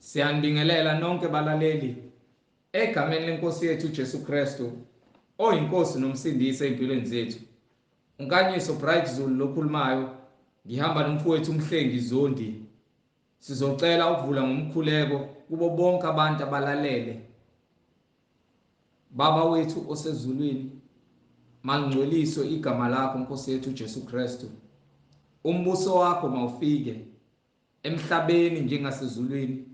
Siyanibingelela nonke balaleli egameni lenkosi yethu Jesu Kristu oyinkosi nomsindisi empilweni zethu. Unkanyiso Bright Zulu lokhulumayo, ngihamba nomfowethu umhlengi Zondi. Sizocela ukuvula ngomkhuleko kubo bonke abantu abalalele. Baba wethu osezulwini, mangcweliswe igama lakho Nkosi yethu Jesu Kristu. Umbuso wakho mawufike emhlabeni njengasezulwini.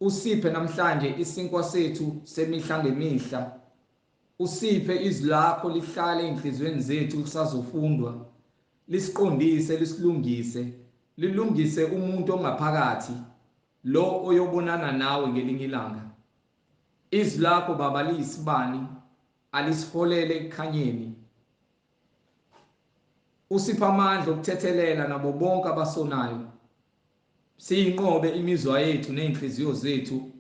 Usiphe namhlanje isinkwa sethu semihla ngemihla. Usiphe izwi lakho lihlale enhlizweni zethu kusazofundwa. Lisiqondise, lisilungise, lilungise umuntu ongaphakathi, lo oyobonana nawe ngelinye ilanga. Izwi lakho Baba liyisibani, alisiholele ekukhanyeni. Usipha amandla okuthethelela nabo bonke abasonayo. Siyinqobe imizwa yethu nezinhliziyo zethu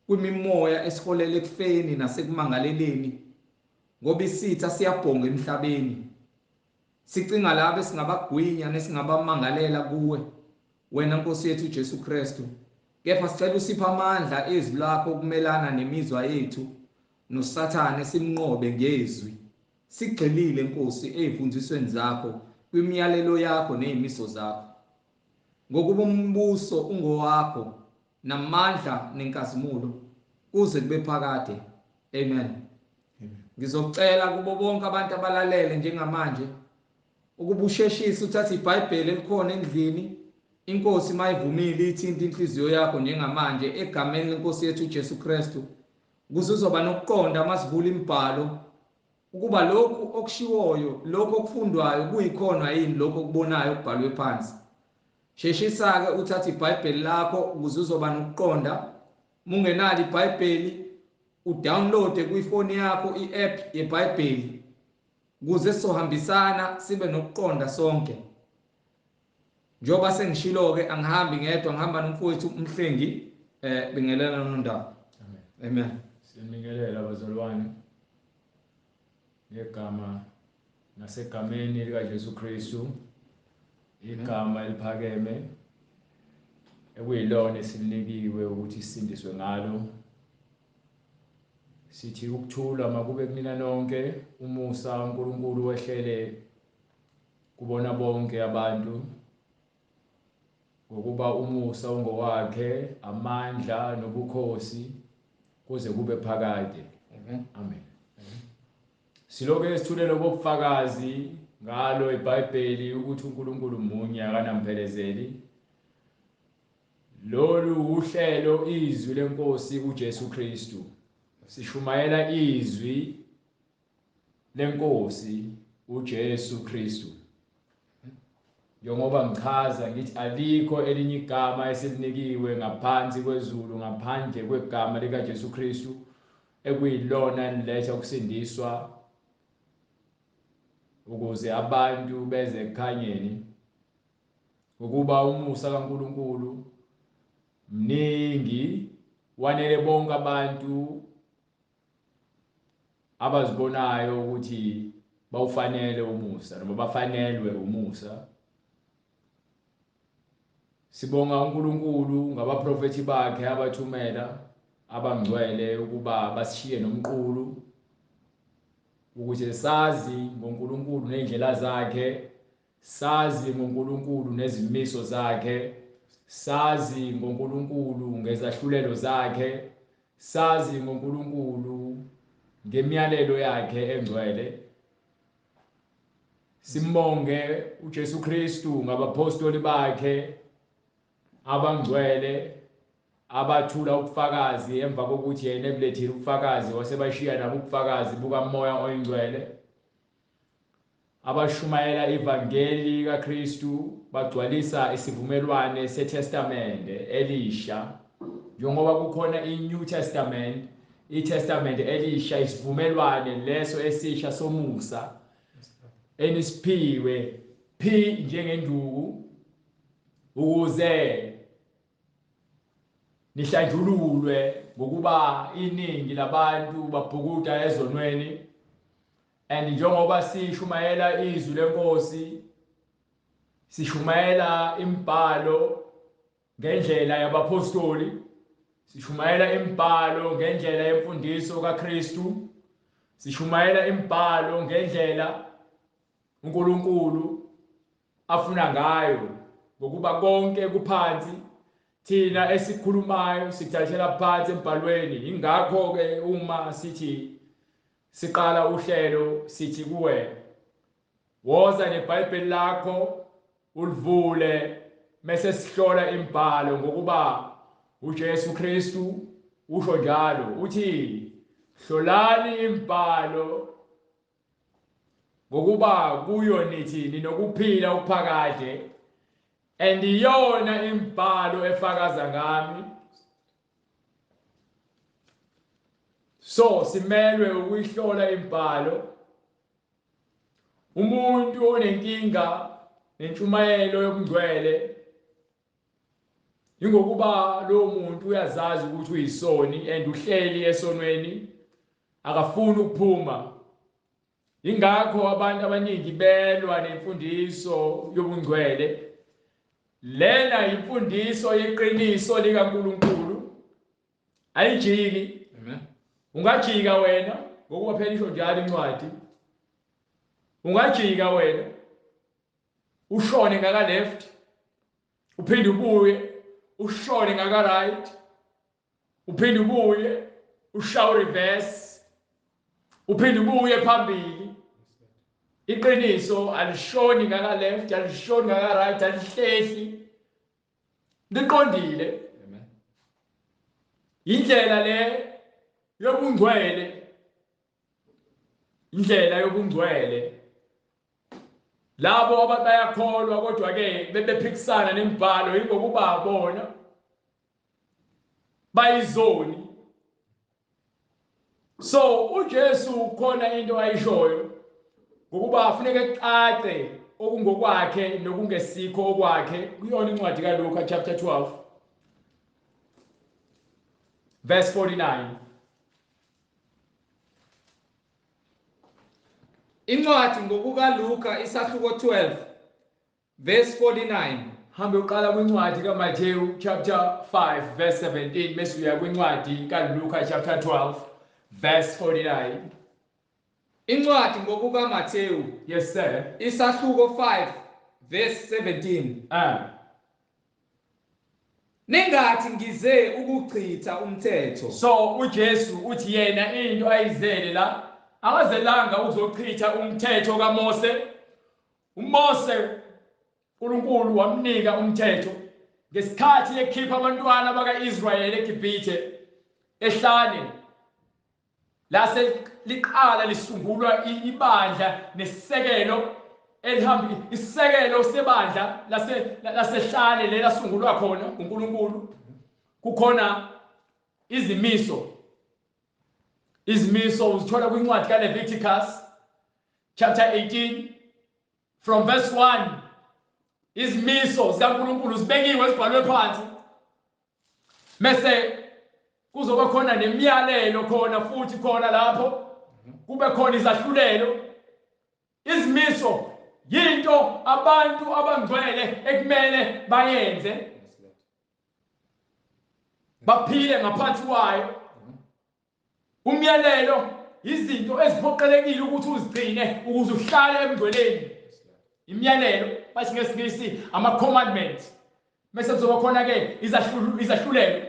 kwimimoya esiholele ekufeni nasekumangaleleni, ngoba isitha siyabhonga emhlabeni. Sicinga labo singabagwinya nesingabamangalela kuwe wena Nkosi yethu Jesu Kristu. Kepha sicela usiphe amandla ezwi lakho ukumelana nemizwa yethu noSathane, simnqobe ngezwi. Sigxilile Nkosi ezimfundisweni zakho, kwimiyalelo yakho nezimiso zakho. Ngokuba umbuso ungowakho namandla nenkazimulo kuze kube phakade. Amen. Ngizocela kubo bonke abantu abalalele njengamanje ukuba usheshise uthathe iBhayibheli elikhona endlini. Inkosi mayivumile ithinta inhliziyo yakho njengamanje egameni lenkosi yethu Jesu Kristu, ukuze uzoba nokuqonda masivula imibhalo ukuba lokhu okushiwoyo, lokhu okufundwayo kuyikhona yini lokho okubonayo okubhalwe phansi. Sheshisa-ke uthathe iBhayibheli lakho ukuze uzoba nokuqonda. Mungenalo iBhayibheli, udownloade kwifoni yakho i-app yeBhayibheli ukuze sizohambisana sibe nokuqonda sonke. Njoba sengishilo-ke angihambi ngedwa, ngihamba nomfowethu umhlengi. Bingelela nondaba. Amen. Siyabingelela bazalwane ngegama nasegameni likaJesu Kristu, igama eliphakeme ekuyilona esilinikiwe ukuthi sisindiswe ngalo. Sithi ukuthula makube kunina nonke, umusa uNkulunkulu wehlele kubona bonke abantu, ngokuba umusa ungowakhe, amandla nobukhosi kuze kube phakade. Amen. Siloke sithulele ubufakazi ngalo iBhayibheli ukuthi uNkulunkulu munye akanamphelekezeli. Lolu uhlelo izwi lenkosi uJesu Kristu. Sishumayela izwi lenkosi uJesu Kristu. Njengoba ngichaza ngithi alikho elinye igama esilinikiwe ngaphansi kwezulu ngaphandle kwegama likaJesu Kristu ekuyilona liletha ukusindiswa ukuze abantu beze ekukhanyeni, ukuba umusa kaNkulunkulu mningi wanele bonke abantu abazibonayo ukuthi bawufanele umusa noma bafanelwe umusa. Sibonga uNkulunkulu ngabaprofeti bakhe abathumela abangcwele ukuba basishiye nomqulu ukuthi sazi ngoNkulunkulu nezindlela zakhe, sazi ngoNkulunkulu nezimiso zakhe, sazi ngoNkulunkulu ngezahlulelo zakhe, sazi ngoNkulunkulu ngemiyalelo yakhe engcwele. Simbonge uJesu Kristu ngabapostoli bakhe abangcwele abathula ubufakazi emva kokuthi yena ebulethile ubufakazi wasebashiya nabo ubufakazi bukaMoya oyingcwele, abashumayela ivangeli kaKristu, bagcwalisa isivumelwano seTestamente elisha. Njengoba kukhona iNew Testament, iTestament elisha, isivumelwano leso esisha somusa enisiphiwe phi njengenduku ukuze nihlanjululwe ngokuba iningi labantu babhukuda ezonweni. And njengoba sishumayela izwi lenkosi, sishumayela imibhalo ngendlela yabapostoli, sishumayela imibhalo ngendlela yemfundiso kaKristu, sishumayela imibhalo ngendlela uNkulunkulu afuna ngayo, ngokuba konke kuphansi thina esikhulumayo sithathela phansi embhalweni. Ingakho ke uma sithi siqala uhlelo sithi kuwe, woza neBhayibheli lakho ulivule mase sihlola imibhalo, ngokuba uJesu Kristu usho njalo uthi hlolani imibhalo ngokuba kuyo nithi ninokuphila okuphakade, and iyona imibhalo efakaza ngami. So simelwe ukuyihlola imibhalo. Umuntu onenkinga nentshumayelo yobungcwele ingokuba lo muntu uyazazi ukuthi uyisoni and uhleli esonweni akafuni ukuphuma. Ingakho abantu abaningi belwa nemfundiso yobungcwele. Lena imfundiso yeqiniso likaNkulunkulu ayijiki. Amen. Ungajika wena ngokuba phela isho njalo incwadi. Ungajika wena ushone ngaka left, uphinde ubuye ushone ngaka right, uphinde ubuye ushawe reverse, uphinde ubuye phambili. Iqiniso alishoni ngaka left, alishoni ngaka right, alihlehli, liqondile. Amen. Indlela le yobungcwele, indlela yobungcwele. Labo abantu bayakholwa kodwa ke bebephikisana nemibhalo ingokuba bona bayizoni. So uJesu khona into ayishoyo ngokuba afuneke ecace okungokwakhe nokungesikho okwakhe kuyona incwadi kaLuka chapter 12 verse 49. Incwadi ngokukaLuka isahluko 12 verse 49. Hambe uqala kwincwadi kaMathewu chapter 5 verse 17 bese uya kwincwadi kaLuka chapter 12 verse 49. Incwadi ngokukaMathewu, Yes sir. isahluko 5 verse 17. Ningathi ngize ukuchitha umthetho. So uJesu uthi yena into ayizele la akazelanga uzochitha umthetho kaMose. uMose uNkulunkulu wamnika umthetho ngesikhathi ekhipha abantwana bakaIsrayeli eGibhithe ehlane. Lase liqala lisungulwa ibandla nesisekelo elihambi isisekelo sebandla lasehlane lelasungulwa khona uNkulunkulu. Kukhona izimiso uzithola kwincwadi kaLeviticus chapter 18 from verse 1. Izimiso zikaNkulunkulu zibekiwe zibhalwe phansi, mase kuzoba khona nemiyalelo khona futhi khona lapho kube khona izahlulelo. Izimiso yinto abantu abangcwele ekumele bayenze, baphile ngaphansi kwayo. Umyalelo izinto eziphoqelekile ukuthi uzigcine ukuze uhlale emngcweleni. Imiyalelo bathi ngesingisi ama-commandments. Mase kuzoba khona ke izahlulelo.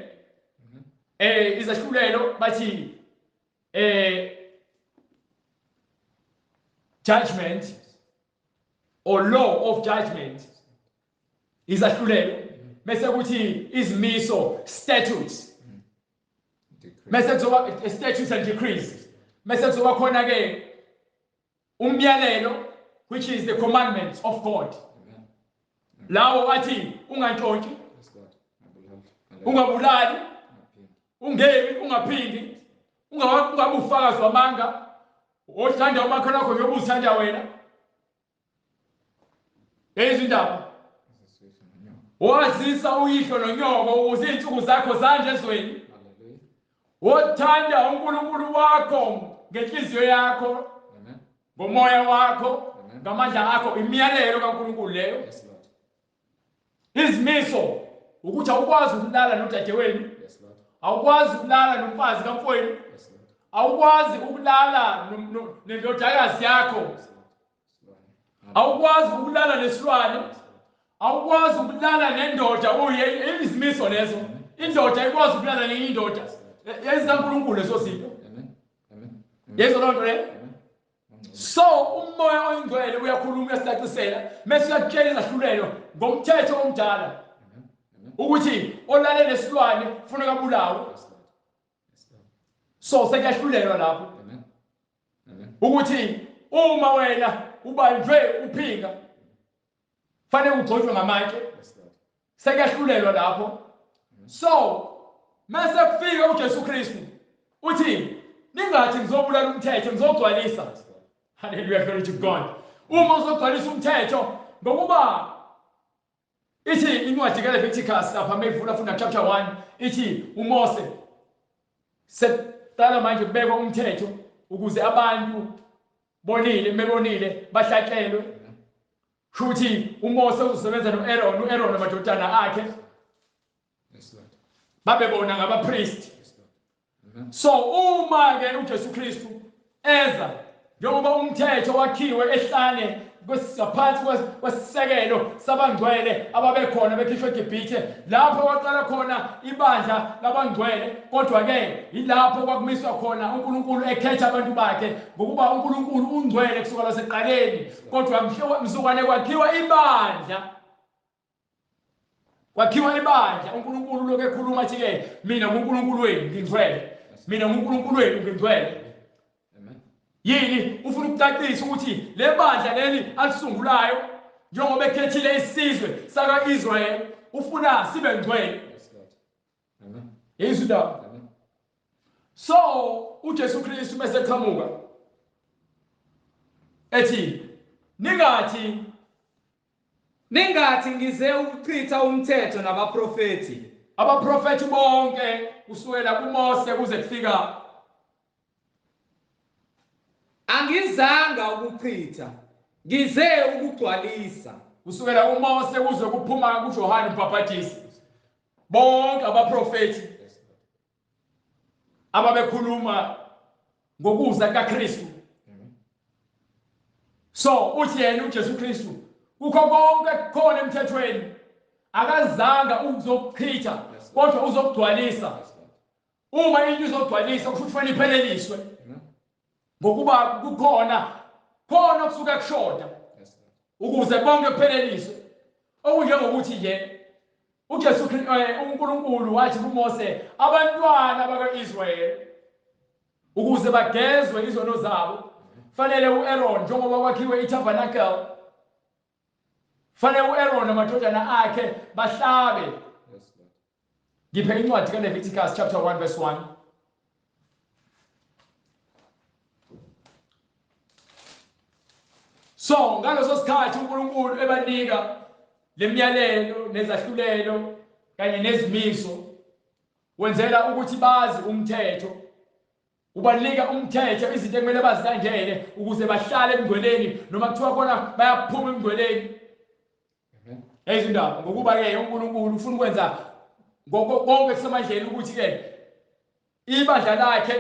Izahlulelo bathi judgment or law of judgment. Izahlulelo. Mase kuthi izimiso, statutes. Mase kuzoba statutes and decrees. Mase kuzoba khona ke umyalelo, which is the commandments of God. Lawo athi ungantshontshe, ungabulali, ungebi, ungaphindi, ungabi ufakazi wamanga, othanda umakhelwane wakho njengoba uzithanda wena. Izindaba wazisa uyihlo nonyoko ukuze izinsuku zakho zanje ezweni. Wothanda uNkulunkulu wakho ngenhliziyo yakho, ngomoya wakho, ngamandla akho. Imiyalelo kaNkulunkulu leyo. Izimiso ukuthi awukwazi ukulala nodadewenu, Yes, Lord. awukwazi ukulala nomfazi kamfowenu, Yes, Lord. awukwazi ukulala nendodakazi yakho, Yes, Lord. awukwazi ukulala nesilwane, awukwazi ukulala nendoda. Izimiso lezo. Indoda ayikwazi ukulala nenye indoda. YezikaNkulunkulu lezo zinto. Amen. Amen. Yezo lonto le. Amen. So umoya oyingcwele uyakhuluma uyasicacisela mase uyakutshela izahlulelo ngomthetho omdala ukuthi olale nesilwane kufuneka abulawe. Yes, Lord. Yes, Lord. So sekuyahlulelwa lapho Amen. Amen. ukuthi uma wena ubanjwe uphinga fanele ugcotshwe ngamatshe. Yes, Lord. Sekuyahlulelwa lapho. So mase kufika uJesu Kristu uthi ningathi ngizobulala umthetho ngizogcwalisa. Yes, Lord. Hallelujah, glory to God. Uma uzogcwalisa umthetho ngokuba ithi incwadi kaLeviticus lapha mevula funda chapter 1 ithi uMose seqala manje kubekwa umthetho ukuze abantu bebonile bahlakelwe. Futhi uMose uzosebenza noAaron namadodana akhe. Yes, Lord. Babebona ngabapriest. Yes, Lord. Amen. So uma ke uJesu Kristu eza njengoba umthetho wakhiwe ehlane kwesaphansi kwesisekelo sabangcwele ababekhona bekhishwe eGibhithe, lapho kwaqala khona ibandla labangcwele. Kodwa ke ilapho kwakumiswa khona uNkulunkulu ekhetha abantu bakhe ngokuba uNkulunkulu ungcwele kusukela seqaleni. Kodwa mzukwane kwakhiwa ibandla. uNkulunkulu lokho ekhuluma athi ke mina nguNkulunkulu wenu ngingcwele, mina nguNkulunkulu wenu ngingcwele. Yini ufuna ukucacisa ukuthi le bandla leli alisungulayo njengoba ekhethile isizwe saka-Israyeli ufuna sibe ngcwele. Yes, Lord. Amen. Yizindaba. Amen. So uJesu Kristu bese qhamuka ethi Ningathi ngize ukuchitha umthetho nabaprofeti. abaprofethi bonke kusukela kuMose kuze kufika Angizanga ukuchitha, ngize ukugcwalisa. kusukela kuMose kuze kuphuma kuJohane uMbhaphatisi, bonke abaprofethi Yes, Lord. ababekhuluma ngokuza kaKristu. Amen. So uthi yena uJesu Kristu kukho konke khona emthethweni akazanga ukuzochitha kodwa uzokugcwalisa. Yes, Lord. Uma into izogcwalisa kusho kufanele ipheleliswe Amen. ngokuba kukhona kusuka kushoda Yes, Lord. ukuze bonke kupheleliswe. Okunjengokuthi nje uJesu Kristu uNkulunkulu wathi kuMose abantwana bakaIsrayeli ukuze bagezwe izono zabo fanele uAaron njengoba kwakhiwe iTabernacle, fanele uAaron namadodana akhe bahlabe. Yes, Lord. Ngiphe incwadi kaLeviticus chapter 1 verse 1. So ngaleso sikhathi uNkulunkulu ebanika lemiyalelo nezahlulelo kanye nezimiso wenzela ukuthi bazi umthetho. Ubanika umthetho izinto ekumele bazilandele ukuze bahlale emngcweleni noma kuthiwa khona bayaphuma emngcweleni. Amen. Ezindaba ngokuba ke uNkulunkulu ufuna ukwenza konke kusemandleni ukuthi ke ibandla lakhe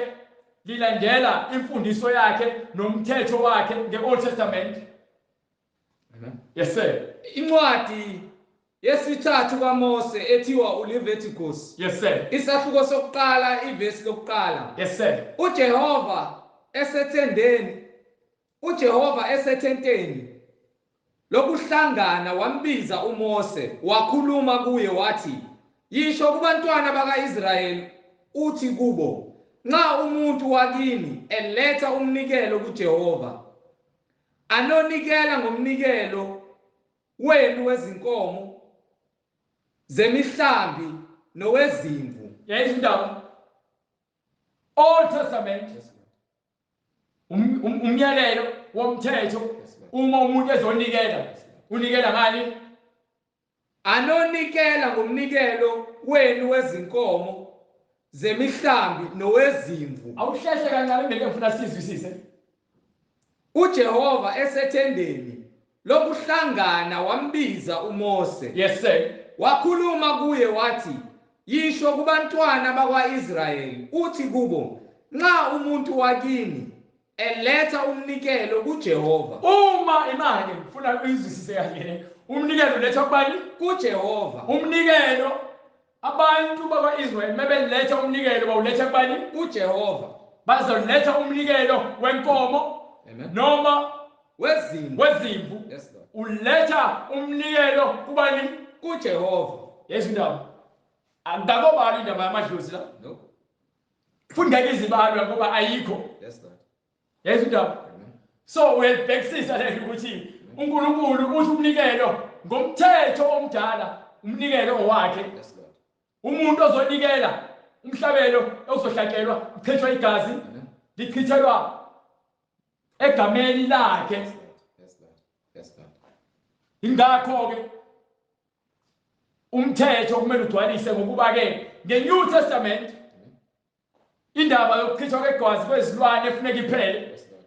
lilandela imfundiso yakhe nomthetho wakhe ngeOld Testament. Amen. Yes sir. Incwadi yesithathu kaMose ethiwa uLeviticus. Yes sir. Isahluko sokuqala ivesi lokuqala. Yes sir. uJehova esethenteni lokuhlangana wambiza uMose wakhuluma kuye wathi, yisho kubantwana bakaIsrayeli uthi kubo, nxa umuntu wakini eletha umnikelo kuJehova, anonikela ngomnikelo wenu wezinkomo zemihlambi nowezimvu. Yayizindaba Old Testament. Yes, Lord. Umyalelo womthetho uma umuntu ezonikela unikela ngani? Anonikela ngomnikelo wenu wezinkomo zemihlambi nowezimvu. Awuhleshe kancane ngeke ngifuna sizwisise. uJehova esethendeni lokuhlangana wambiza uMose. Yes sir. wakhuluma kuye wathi, yisho kubantwana bakwa-Israyeli uthi kubo, nxa umuntu wakini eletha umnikelo kuJehova, uma imali ngifuna uyizwisise kahle, umnikelo uletha kubani? kuJehova, umnikelo abantu bakwa-Israyeli mebeletha umnikelo bawuletha kubani? kuJehova, bazoletha umnikelo wenkomo Amen. noma wezimvu, wezimvu. yes Lord, Uletha umnikelo kubani? kuJehova, Yesu indaba akukakobani indaba yamadlozi la, no, fundeka izibalwa ngoba ayikho. yes Lord, Yesu indaba. Amen. So uyabhekisisa lento ukuthi uNkulunkulu uthi umnikelo ngomthetho omdala, umnikelo owakhe. yes Lord, Umuntu ozonikela umhlabelo ozohlatshelwa uchithwa igazi Amen. lichithelwa egameni lakhe. Yes Lord, yes Lord, yes Lord, Ingakho ke umthetho kumele ugcwalise ngokuba ke ngeNew Testament indaba yokuchithwa kwegazi kwezilwane efuneka iphele. yes Lord,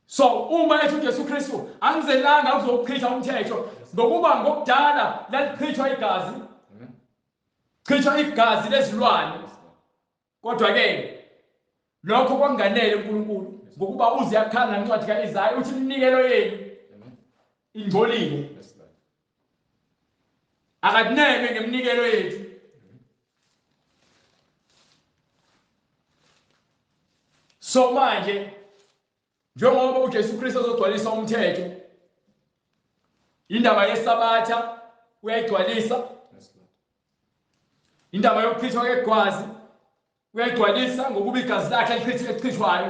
So uma ethi uJesu Kristu angizelanga ukuzochitha umthetho ngokuba ngokudala lalichithwa igazi, Amen. chithwa igazi lezilwane, Yes Lord, kodwa ke lokho kwakunganele uNkulunkulu ngokuba uze yakhala incwadi kaIsaya uthi iminikelo yenu Amen. ingcolile, Yes Lord, akakuneme ngeminikelo yethu. So manje njengoba uJesu Kristu ezogcwalisa umthetho, indaba yesabatha uyayigcwalisa, yes Lord, indaba yokuchithwa kwegazi uyayigcwalisa ngokuba igazi lakhe lichithwayo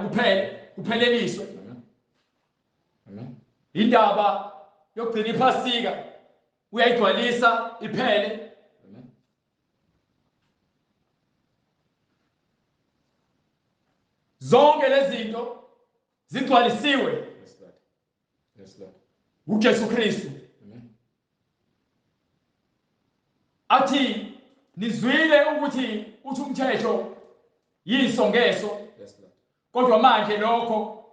kupheleliswe, Amen. Amen. indaba yokugcina iphasika uyayigcwalisa iphele. Amen. Zonke lezi zinto zigcwalisiwe Yes Lord, yes Lord, uJesu Kristu. Amen. Athi nizwile ukuthi uthi umthetho yisongeso, Yes Lord, kodwa manje lokho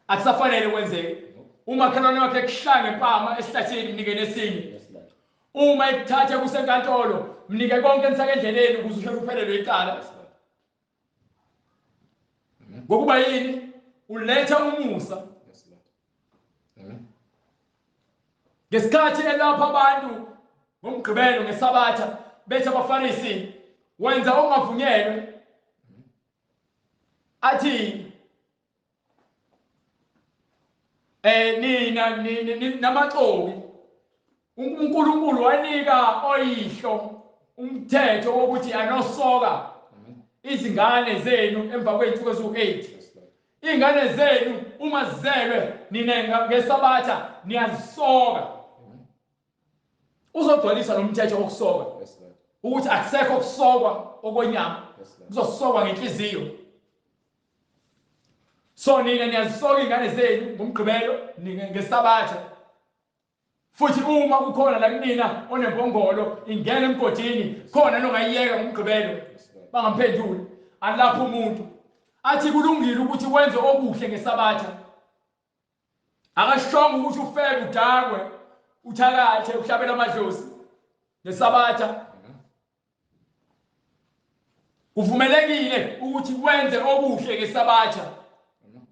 akusafanele kwenzeke. Umakhelwane wakhe kuhlange empama esihlathini mnike nesinye. yes Lord, Uma ekuthathe kusenkantolo mnike konke enisake endleleni ukuze uhlale uphelelwe icala. yes Lord, Amen. Ngokuba yini? Uletha umusa. Yes Lord, Amen. Ngesikhathi elapha abantu ngomgqibelo ngesabatha bethe abaFarisi wenza ongavunyelwe, athi nina namaxoki uNkulunkulu wanika oyihlo umthetho wokuthi anosoka Amen. izingane zenu emva kweinsuku ezu-8. Yes Lord, Izingane zenu uma zizelwe nina ngesabatha niyazisoka. Amen. Uzogcwalisa lo mthetho wokusoka Yes Lord, ukuthi akusekho ukusokwa okwenyama, yes Lord, kuzosokwa ngenhliziyo. So nina niyazisoka izingane zenu ngomgqibelo ngesabatha. Futhi uma kukhona la kunina onempongolo ingena emgodini khona nongayiyeka ngomgqibelo yes Lord, bangamphenduli, alapho umuntu athi kulungile ukuthi wenze okuhle ngesabatha. Akashonga ukuthi ufebe udakwe uthakathe uhlabela amadlozi ngesabatha. Amen. Uvumelekile ukuthi wenze okuhle ngesabatha. Amen.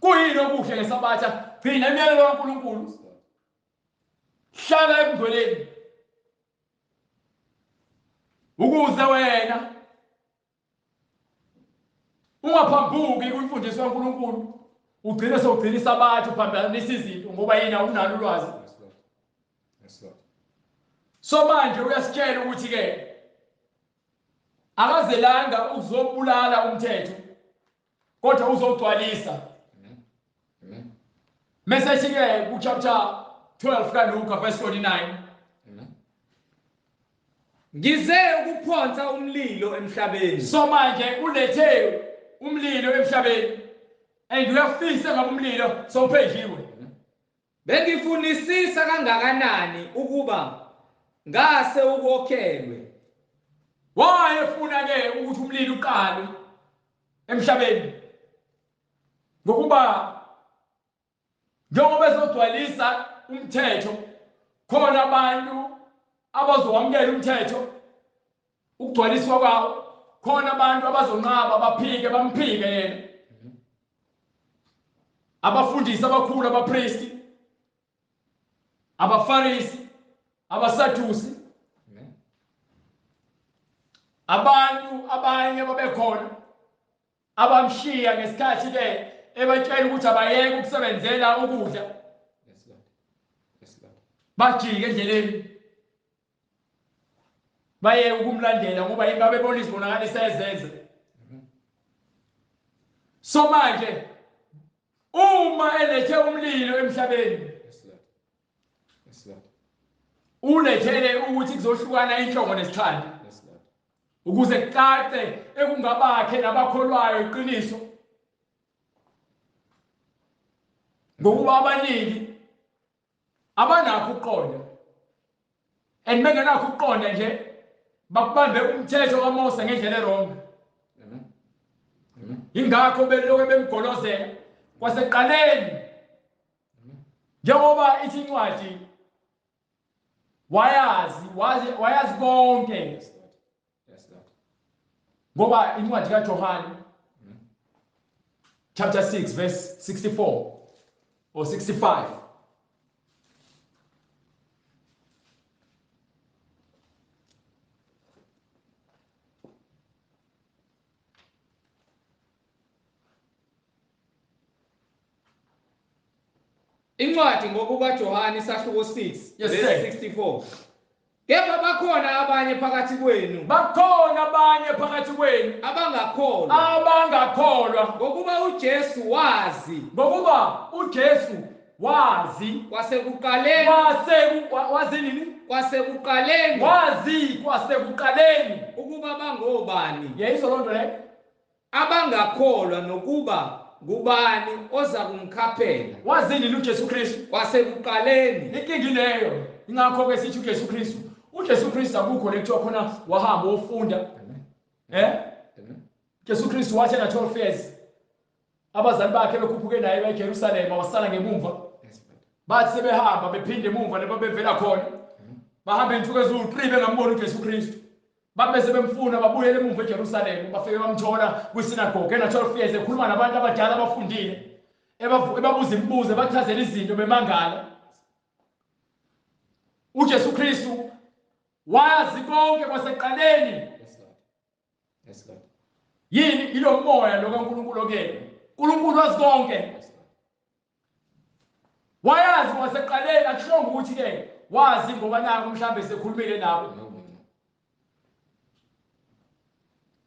Kuyini okuhle ngesabatha? Phina imiyalelo kaNkulunkulu. Yes Lord, Hlala emngcweleni ukuze wena ungaphambuki kwimfundiso kaNkulunkulu ugcine sewugcina isabatha uphambanisa izinto ngoba yena awunalo ulwazi. yes Lord, yes Lord, So manje uyasitshela ukuthi ke akazelanga ukuzobulala umthetho kodwa uzogcwalisa. Amen. Amen. Message ke ku chapter 12 kaLuka verse 49. Amen. Ngize ukuphonsa umlilo emhlabeni. So manje ulethe umlilo emhlabeni and uyafisa ngabe umlilo sowuphendliwe. Bengifunisisa kangakanani ukuba ngase ukokhelwe. Wayefuna ke ukuthi umlilo uqale emhlabeni ngokuba njengoba ezogcwalisa umthetho khona abantu abazowamukela umthetho ukugcwaliswa kwawo khona abantu abazonqaba baphike bamphike yena abafundisi abakhulu abapriesti abafarisi abasadusi abantu abanye babekhona abamshiya ngesikhathi ke ebatshela ukuthi abayeke ukusebenzela ukudla bajike endleleni baye ukumlandela ngoba ingabe bona izibonakaliso ezenze so manje uma elethe umlilo emhlabeni ulethele ukuthi kuzohlukana inhlongo nesithando ukuze kucace ekungabakhe nabakholwayo iqiniso ngokuba abaningi abanakho ukuqonda and bengenakho ukuqonda nje bakubambe umthetho kaMose ngendlela eronga ingakho beloke bemgolozela kwaseqaleni njengoba ithi incwadi wayazi konke ngoba incwadi kaJohane chapter 6 verse 64 or 65 Incwadi ngokuka Johane isahluko 6 Yes, verse 64. Kepha bakhona abanye phakathi kwenu abangakholwa ngokuba uJesu wazi kwasekuqaleni ukuba bangobani yayizwa loo nto leyo abangakholwa nokuba ngubani oza kumkhaphela wazini uJesu Kristu kwasekuqaleni inkingi leyo ingakho ke sithi uJesu Kristu akukho lekuthiwa khona wahamba wofunda Jesu Kristu wathi na 12 years abazali bakhe bekhuphuke naye eJerusalema wasala ngemumva bathi sebehamba bephinde emumva lapho bevela khona bahamba insuku eziwu3 bengamboni uJesu Kristu babese bemfuna babuyele emumva eJerusalema bafike bamthola kwisinagoge na 12 years ekhuluma nabantu abadala abafundile ebabuza imibuzo bachazela izinto bemangala uJesu Kristu wazi konke kwaseqaleni yini ilo moya lo kaNkulunkulu ke uNkulunkulu wazi konke wayazi kwaseqaleni akushongo ukuthi ke wazi ngoba nako mhlambe sekhulumile nabo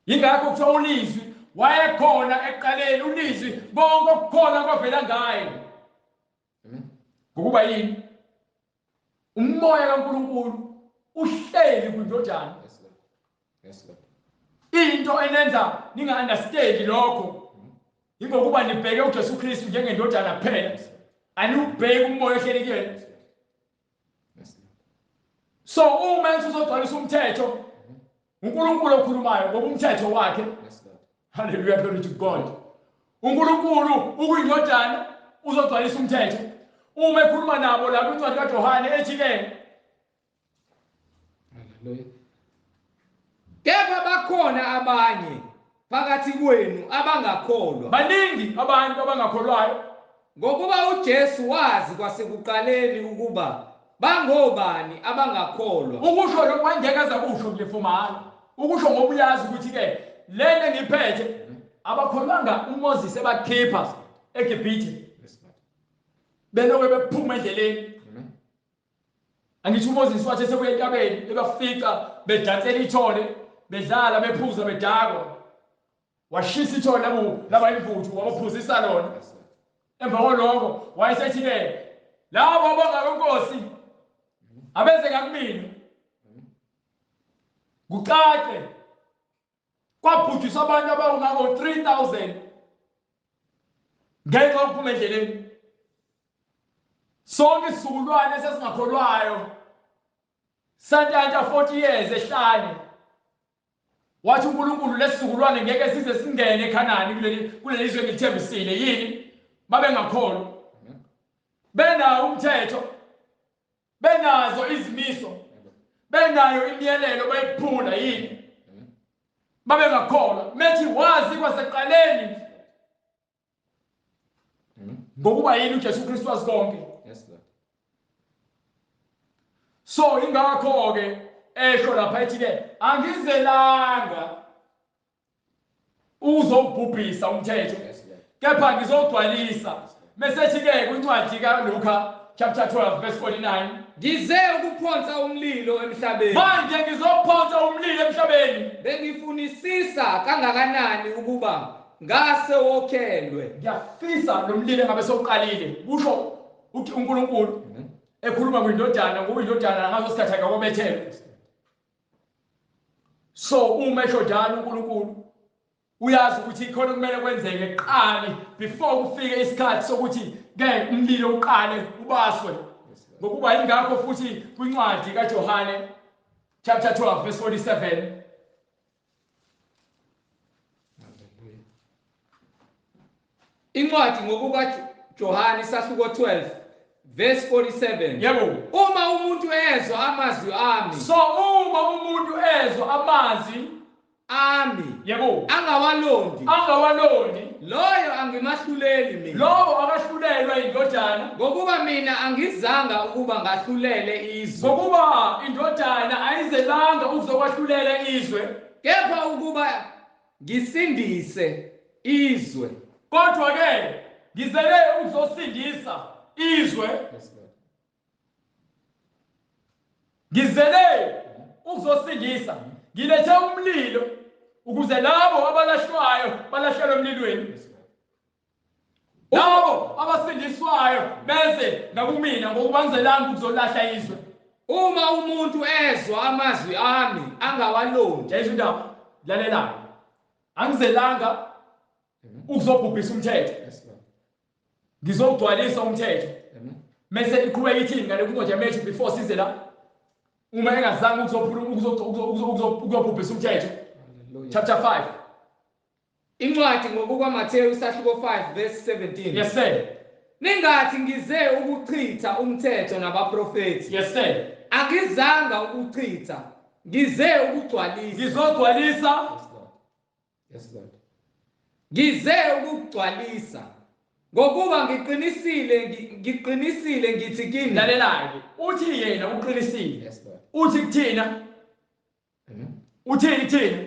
ingakho kuthiwa ulizwi wayekhona eqaleni ulizwi bonke okukhona kwavela ngaye ngokuba yini umoya kaNkulunkulu uhleli kwindodana into enenza ninga-understand lokho ingokuba nibheke uJesu Kristu njengendodana kuphela anubheke umoya ohleli kuyena so uma usuzogcwalisa umthetho uNkulunkulu okhulumayo ngoba umthetho wakhe hallelujah glory to God uNkulunkulu ukuyindodana uzogcwalisa umthetho uma ekhuluma nabo lapho incwadi kaJohane ethi ke hallelujah kepha bakhona abanye phakathi kwenu abangakholwa baningi abantu abangakholwayo ngokuba uJesu wazi kwasekuqaleni ukuba bangobani abangakholwa ukusho lokwangeka kusho nje fomala ukusho ngobuyazi ukuthi ke lento ngiphethe abakholwanga uMoses ebakhipha eGibhithe beloke bephuma endleleni angithi uMoses wathi sebuye entabeni ebafica bedansela ithole bedlala bephuza bedakwa washisa ithole laba imvuthu wabaphuzisa lona emva kwaloko wayesethi ke labo abangakwenkosi abeze ngakumina kucace kwabhujiswa abantu abangako 3000 ngenxa yokuphuma endleleni sonke isizukulwane sesingakholwayo santanta 40 years ehlane wathi uNkulunkulu lesizukulwane ngeke size singene eKhanani kuleli zwe ngilithembisile yini babengakholwa benawo umthetho yeqiniso benayo imiyalelo bayiphula yini babengakholwa methi wazi kwaseqaleni ngokuba yini uJesu Kristu wazi konke. Yes, Lord. So ingakho ke esho lapha ethi ke angizelanga uzobhubhisa umthetho kepha ngizogcwalisa. Mesethi ke kwincwadi kaLuka chapter 12 verse 49 Ngize ukuphonsa umlilo emhlabeni. manje ngizophonsa umlilo emhlabeni. Bengifunisisa kangakanani ukuba ngase wokhelwe. Ngiyafisa lo mlilo engabe soqalile kusho uthi uNkulunkulu ekhuluma kwindodana ngoba indodana ngazo isikhathi akakobethele. So uma esho njalo uNkulunkulu uyazi ukuthi ikhona kumele kwenzeke qali before kufike isikhathi sokuthi ke umlilo uqale ubaswe. Ngokuba ingakho futhi kwincwadi kaJohane chapter 12 verse 47 Incwadi ngokuka Johane isahluko 12 verse 47. yebo. Uma umuntu ezwa amazwi ami. So uma umuntu ezwa amazwi Ami. yebo Angawalondi. Loyo angimahluleli mina. lowo akahlulelwa indodana Ngokuba mina angizanga ukuba ngahlulele izwe. ngokuba indodana ayizelanga ukuzokwahlulela izwe Kepha ukuba ngisindise izwe. kodwa ke ngizele ukuzosindisa izwe. Ngizele ukuzosindisa ngilethe umlilo ukuze labo abalahlwayo balahlelwe emlilweni. Labo abasindiswayo beze nakumina ngokuba ngizelanga ukuzolahla izwe. Uma umuntu ezwa amazwi ami angawalondi. Yayizwa indaba lalelayo angizelanga ukuzobhubhisa umthetho ngizogcwalisa umthetho. Mase iqhubeka ithini ngale kuncwadi yaMatthew before size la uma engazange ukuzobhubhisa umthetho chapter 5 Incwadi ngokuka Matthew isahluko 5 verse 17. yes sir Ningathi ngize ukuchitha umthetho nabaprofeti. yes sir Akizanga ukuchitha, ngize ukugcwalisa. ngizogcwalisa. Yes Lord. Ngize ukugcwalisa. Ngokuba ngiqinisile ngithi kini. Lalelayo uthi yena uqinisile. Yes Lord. Uthi kuthina uthini kuthina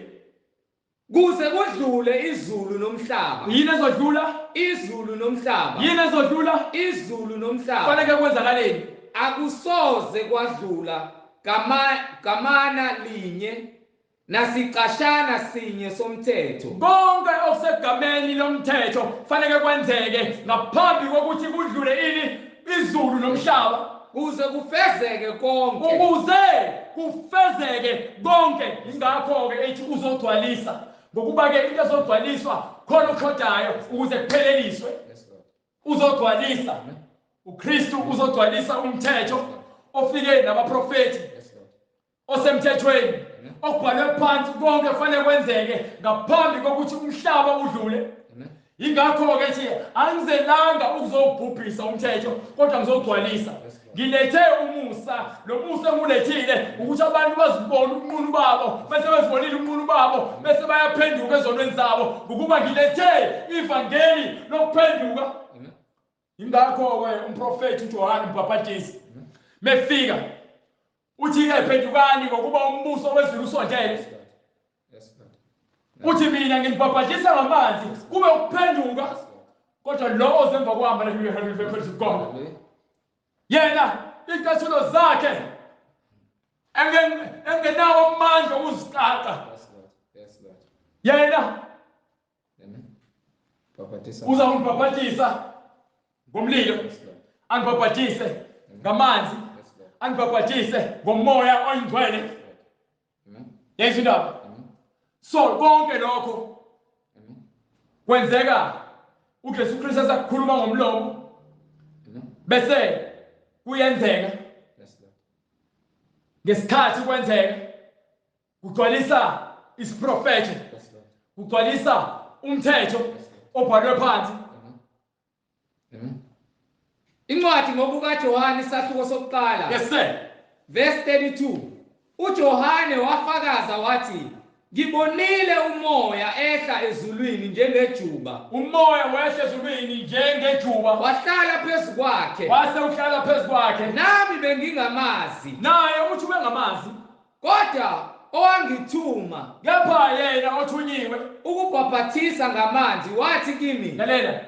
kuze kudlule izulu nomhlaba. yini ezodlula Izulu nomhlaba. yini ezodlula Izulu nomhlaba. fanele kwenzakaleni Akusoze kwadlula kamana linye nasicashana sinye somthetho. konke okusegameni lomthetho fanele kwenzeke ngaphambi kokuthi kudlule ini izulu nomhlaba Kuze kufezeke konke. ukuze kufezeke konke. Ingakho ke ethi uzogcwalisa ngokuba ke into ezogcwaliswa khona ukhodayo ukuze kupheleliswe. Uzogcwalisa uKristu uzogcwalisa umthetho ofike nabaprofeti osemthethweni okubhalwe phansi konke kufanele kwenzeke ngaphambi kokuthi umhlaba udlule. Ingakho ke nje angizelanga ukuzobhubhisa umthetho kodwa ngizogcwalisa. Ngilethe umusa lo musa engulethile ukuthi abantu bazibone ubunqunu babo bese bezibonile ubunqunu babo bese bayaphenduka ezonweni zabo ngokuba ngilethe ivangeli lokuphenduka. Ingakho ke umprofeti uJohane umbhaphatisi mefika uthi ke phendukani ngokuba umbuso wezulu usondele. Uthi mina nginibhaphathisa ngamanzi kube ukuphenduka kodwa lo ozemva kuhamba la yena inkathulo zakhe engenawo amandla okuzixaxa. Yena uzangibhaphathisa ngomlilo, angibhaphathise ngamanzi, angibhaphathise ngomoya oyingcwele. Yezwa indaba. So konke lokho kwenzeka uJesu Kristu esakhuluma ngomlomo bese kuyenzeka ngesikhathi kwenzeka kugcwalisa isiprofethi, kugcwalisa umthetho obhalwe phansi. Incwadi ngokuka Johane isahluko sokuqala. Yes sir. verse 32. uJohane wafakaza wathi, ngibonile umoya ehla ezulwini njengejuba. Umoya wehla ezulwini njengejuba. Wahlala phezu kwakhe. Wase uhlala phezu kwakhe. Nami bengingamazi. Naye uthi ubengamazi. Kodwa owangithuma, kepha yena othunyiwe ukubhaphathisa ngamanzi, wathi kimi. Lalela.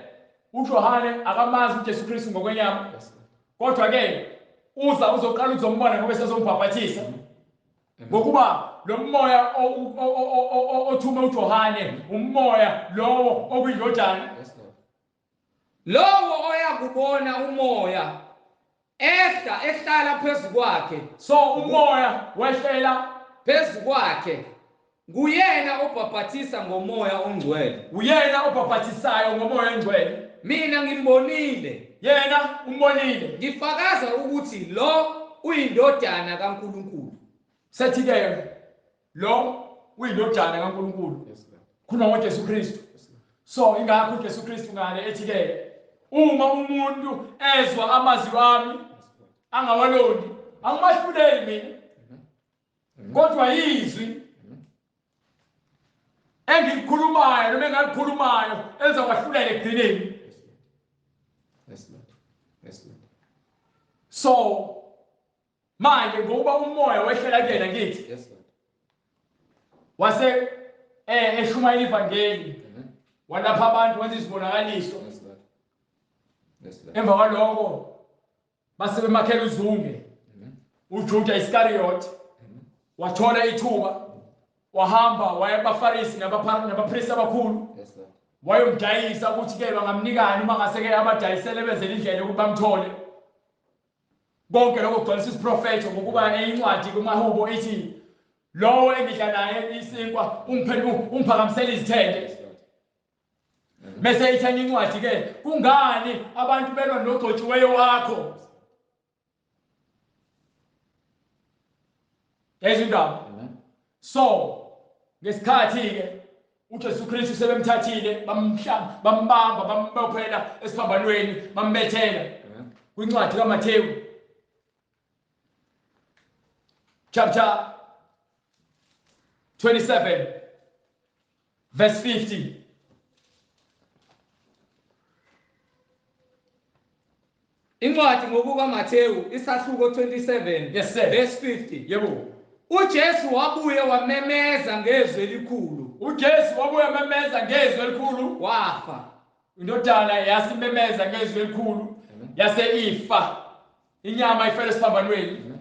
uJohane akamazi uJesu Kristu ngokwenyama. Kodwa ke uzoqala uzombona ngoba sezombhaphathisa. Ngokuba lo moya othuma uJohane umoya lowo okuyindodana. Lowo oyakubona umoya ehlala phezu kwakhe. So umoya wehlela phezu kwakhe nguyena obhaphathisa ngomoya ongcwele. Uyena obhaphathisayo ngomoya ongcwele. Mina ngimbonile. Yena umbonile. Ngifakaza ukuthi lo uyindodana kaNkulunkulu. Sethi ke lo uyindodana kaNkulunkulu. Khona ngoJesu Kristu. So ingakho uJesu Kristu ngale ethi ke uma umuntu ezwa amazwi wami angawalondi angimahluleli mina. Kodwa izwi engilikhulumayo noma engalikhulumayo elizawahlulela ekugcineni. So manje ngoba umoya wehlela kuyena ngithi wase eshumayela ivangeli walapha abantu wenza izibonakaliso. Emva kwaloko base bemakhela uzunge uJuda Iscariot wathola ithuba wahamba waya abaFarisi nabapriests abakhulu wayomdayisa ukuthi ke bangamnikani uma ngase ke abadayisele benzele indlela ukuthi bamthole. Konke lokho kugcwalisa isiprofeto ngokuba incwadi kumahubo ithi lowo engidla naye isinkwa umphakamisela izithende. Bese ithena incwadi ke kungani abantu belwa nogcotshiweyo wakho. Ezindaba. So ngesikhathi ke uJesu Kristu sebemthathile bambamba bambophela esiphambanweni bambethela. Kwincwadi kaMathewu chapter 27 verse 50. Incwadi ngokuka Mathewu isahluko 27 Yes sir. verse 50. Yebo. uJesu wabuye wamemeza ngezwi elikhulu. uJesu wabuye wamemeza ngezwi elikhulu. Wafa. Indodana yasimemeza ngezwi elikhulu. Yase ifa. Inyama ifele esiphambanweni.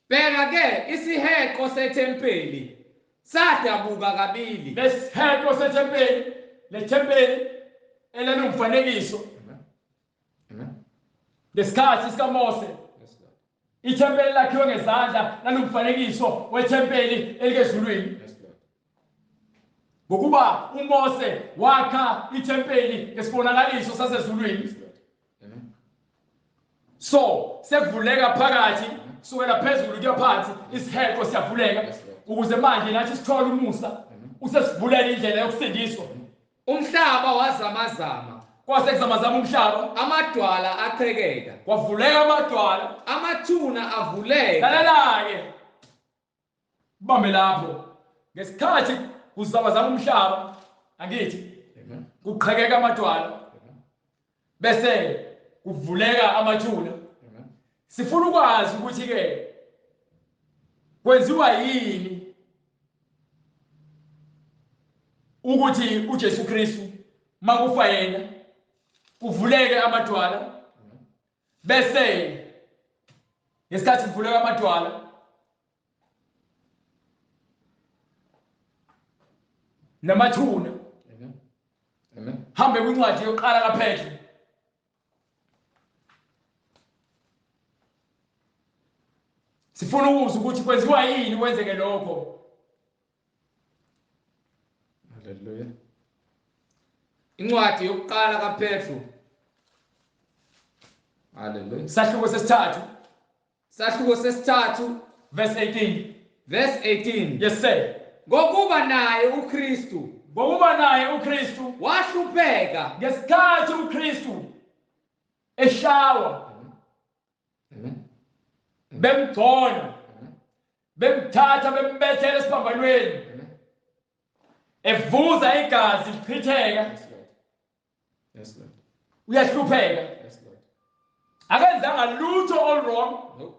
Bheka ke isiheqo sethempeli sadabuka kabili. Lesiheqo sethempeli, lethempeli elanomfanekiso. Lesikhathi sikaMose. Ithempeli lakhiwe ngezandla lanomfanekiso wethempeli elikezulwini. Ngokuba uMose wakha ithempeli ngesibonakaliso sasezulwini. So sekuvuleka phakathi kusukela phezulu kuya phansi isiheqo siyavuleka ukuze manje nathi sithole umusa usesivulela indlela yokusindiswa. Umhlaba wazamazama. Kwase kuzamazama umhlaba. Amadwala aqhekeka. Kwavuleka amadwala. Amathuna avuleka. Lalela-ke kubambe lapho ngesikhathi kuzamazama umhlaba angithi kuqhekeka amadwala bese kuvuleka amathuna. Sifuna ukwazi ukuthi ke kwenziwa yini ukuthi uJesu Kristu makufa yena kuvuleke amadwala bese ngesikhathi kuvuleka amadwala namathuna. Amen. Hambe kwincwadi yokuqala kaPetru. Sifuna ukuzwa ukuthi kwenziwa yini kwenzeke lokho. Hallelujah. Incwadi yokuqala kaPetru. Hallelujah. Sahluko sesithathu. Sahluko sesithathu verse 18. Verse 18. Yes sir. Ngokuba naye uKristu. Ngokuba naye uKristu wahlupheka ngesikhathi uKristu eshawa. Amen. Bemgcona bemthatha bembethela esiphambanweni evuza igazi lichitheka Yes, Lord. Yes, Lord. uyahlupheka Yes, Lord. akenzanga lutho all wrong Nope.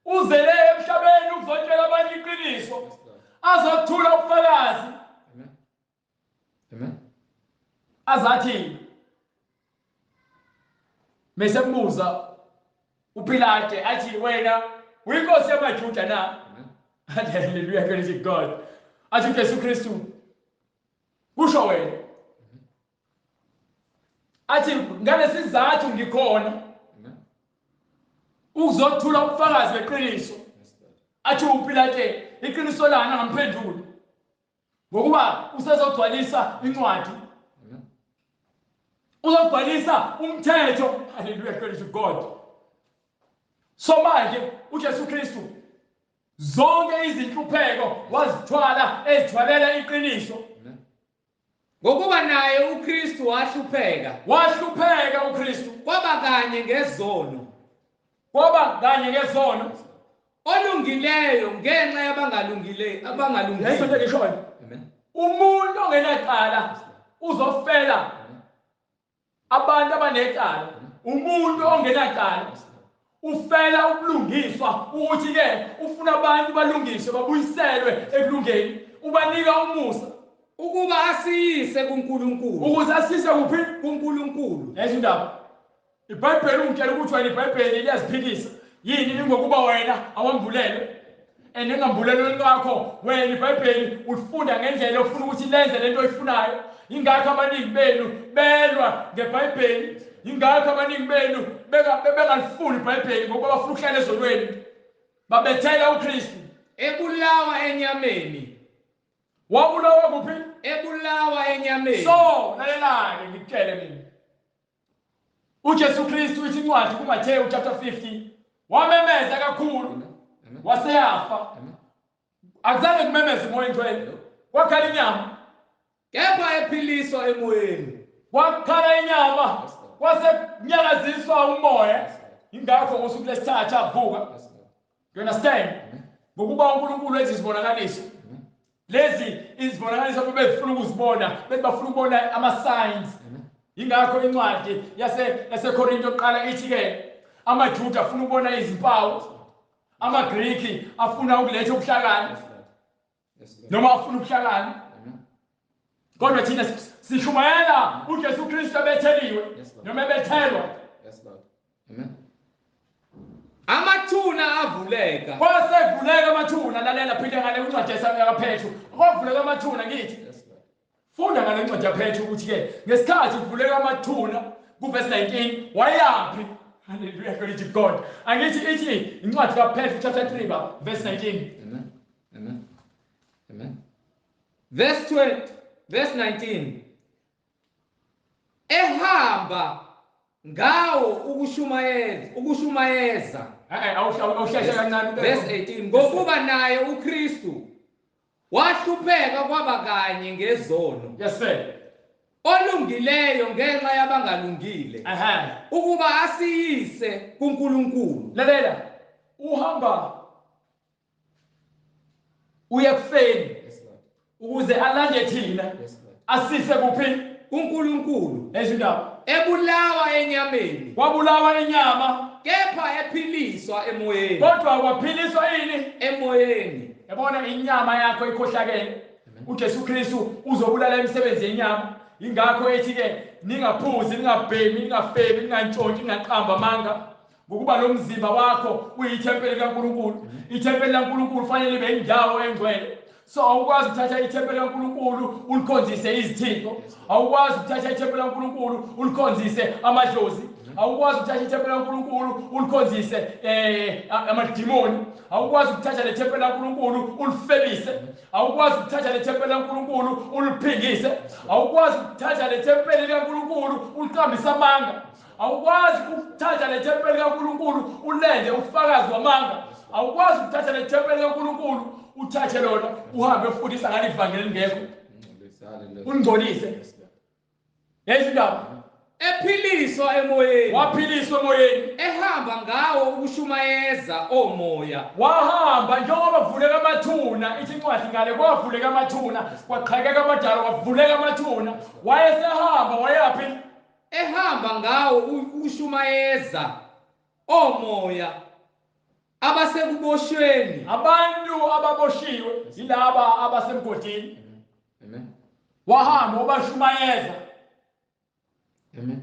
uzele emhlabeni ukuzotshela abantu iqiniso Yes, Lord. azothula ubufakazi Amen. Amen. azathi mesembuza uPilate athi wena uyinkosi yamaJuda na Amen. hallelujah praise God athi Jesu Kristu kusho wena athi ngalesizathu ngikhona Amen. ukuzothula ubufakazi beqiniso Yes, Lord. athi uPilate iqiniso lana ngamphenduli ngokuba usezogcwalisa incwadi Amen. uzogcwalisa umthetho hallelujah praise God so manje uJesu Kristu zonke izinhlupheko wazithwala ezithwalela iqiniso Amen. Ngokuba naye uKristu wahlupheka wahlupheka uKristu kwaba kanye ngezono kwaba kanye ngezono olungileyo ngenxa yabangalungile leso abangalungile. nje ngishoyo Amen. umuntu ongenacala uzofela abantu abanecala umuntu ongenacala ufela ukulungiswa ukuthi ke ufuna abantu balungiswe babuyiselwe ekulungeni ubanika umusa Ukuba asiyise kuNkulunkulu. ukuze asise kuphi kuNkulunkulu. lezo ndaba iBhayibheli ungitshela ukuthi wena iBhayibheli liyaziphikisa yini ingokuba wena awambulelwe engambulelweni kwakho wena iBhayibheli ulifunda ngendlela ofuna ukuthi lenze lento oyifunayo ingakho abaningi benu belwa ngeBhayibheli ingakho abaningi benu bengalifuni iBhayibheli ngoba bafuna ukuhlala ezonweni babethela uKristu Ebulawa enyameni. wabulawa kuphi Ebulawa enyameni. so lalelake ngikutshele mina uJesu Kristu ithi incwadi kuMathewu chapter 50 wamemeza kakhulu Amen. waseyafa Amen. akuzange kumemeza umoya engcwele kwakhala inyama Kepha ephiliswa emoyeni. kwakhala inyama kwasekunyakaziswa umoya ingakho ngosuku lesithathu avuka Yes, Lord. you understand Amen. ngokuba uNkulunkulu wenza izibonakaliso Amen. lezi izibonakaliso bebefuna ukuzibona bebafuna ukubona ama-signs Amen. ingakho incwadi yaseKorinto yokuqala ithi ke amaJuda afuna ukubona izimpawu amaGriki afuna ukuletha ubuhlakani Yes, Lord. Yes, Lord. noma afuna ubuhlakani Amen. kodwa thina sishumayela uJesu Kristu ebetheliwe Yes, Lord. noma ebethelwa Yes, Lord. Amen. Amathuna avuleka. kwasevuleka amathuna lalela phinde ngale incwadi yakaPetru kwavuleka amathuna ngithi Yes, Lord. funda ngale incwadi yaPetru ukuthi ke ngesikhathi kuvuleka amathuna kuverse 19 wayaphi hallelujah glory to God angithi ithi incwadi kaPetru chapter 3 verse 19 Amen. Amen. Amen. Verse 20, verse 19. Ehamba ngawo ukushumayeza. awusheshe kancane Verse 18. Ngokuba naye uKristu wahlupheka kwaba kanye ngezono. yes sir Olungileyo ngenxa yabangalungile. Ukuba asiyise kuNkulunkulu. lalela uhamba uye kufeni Yes, Lord. ukuze alande thina Yes, Lord. asise kuphi kuNkulunkulu. ezindaba Ebulawa enyameni. kwabulawa inyama Kepha ephiliswa emoyeni. kodwa kwaphiliswa yini Emoyeni. yabona inyama yakho ikhohlakele uJesu Kristu uzobulala imisebenzi yenyama ingakho ethi ke ningaphuzi ningabhemi ningafebi ningantshontshe ningaqamba amanga ngokuba lo mzimba wakho uyithempeli kaNkulunkulu ithempeli laNkulunkulu fanele libe indawo engcwele so awukwazi ukuthatha ithempeli laNkulunkulu ulikhonzise izithixo awukwazi ukuthatha ithempeli laNkulunkulu ulikhonzise amadlozi awukwazi ukuthatha ithempeli laNkulunkulu ulikhonzise amadimoni awukwazi ukuthatha le thempeli laNkulunkulu ulifebise awukwazi ukuthatha le thempeli laNkulunkulu uliphingise awukwazi ukuthatha le thempeli laNkulunkulu uliqambise amanga awukwazi ukuthatha le thempeli kaNkulunkulu ulenze ufakazi wamanga awukwazi ukuthatha le thempeli kaNkulunkulu uthathe lona uhambe ufundisa ngale ivangeli ngekho ungcolise ezindaba ephiliswa emoyeni waphiliswa emoyeni ehamba ngawo ukushumayeza omoya wahamba njengoba kuvuleka amathuna ithi incwadi ngale kwavuleka amathuna kwaqhakeka amadala kwavuleka amathuna wayesehamba wayaphi ehamba ngawo ukushumayeza omoya abasekuboshweni abantu ababoshiwe yilaba abasemgodini amen wahamba ubashumayeza amen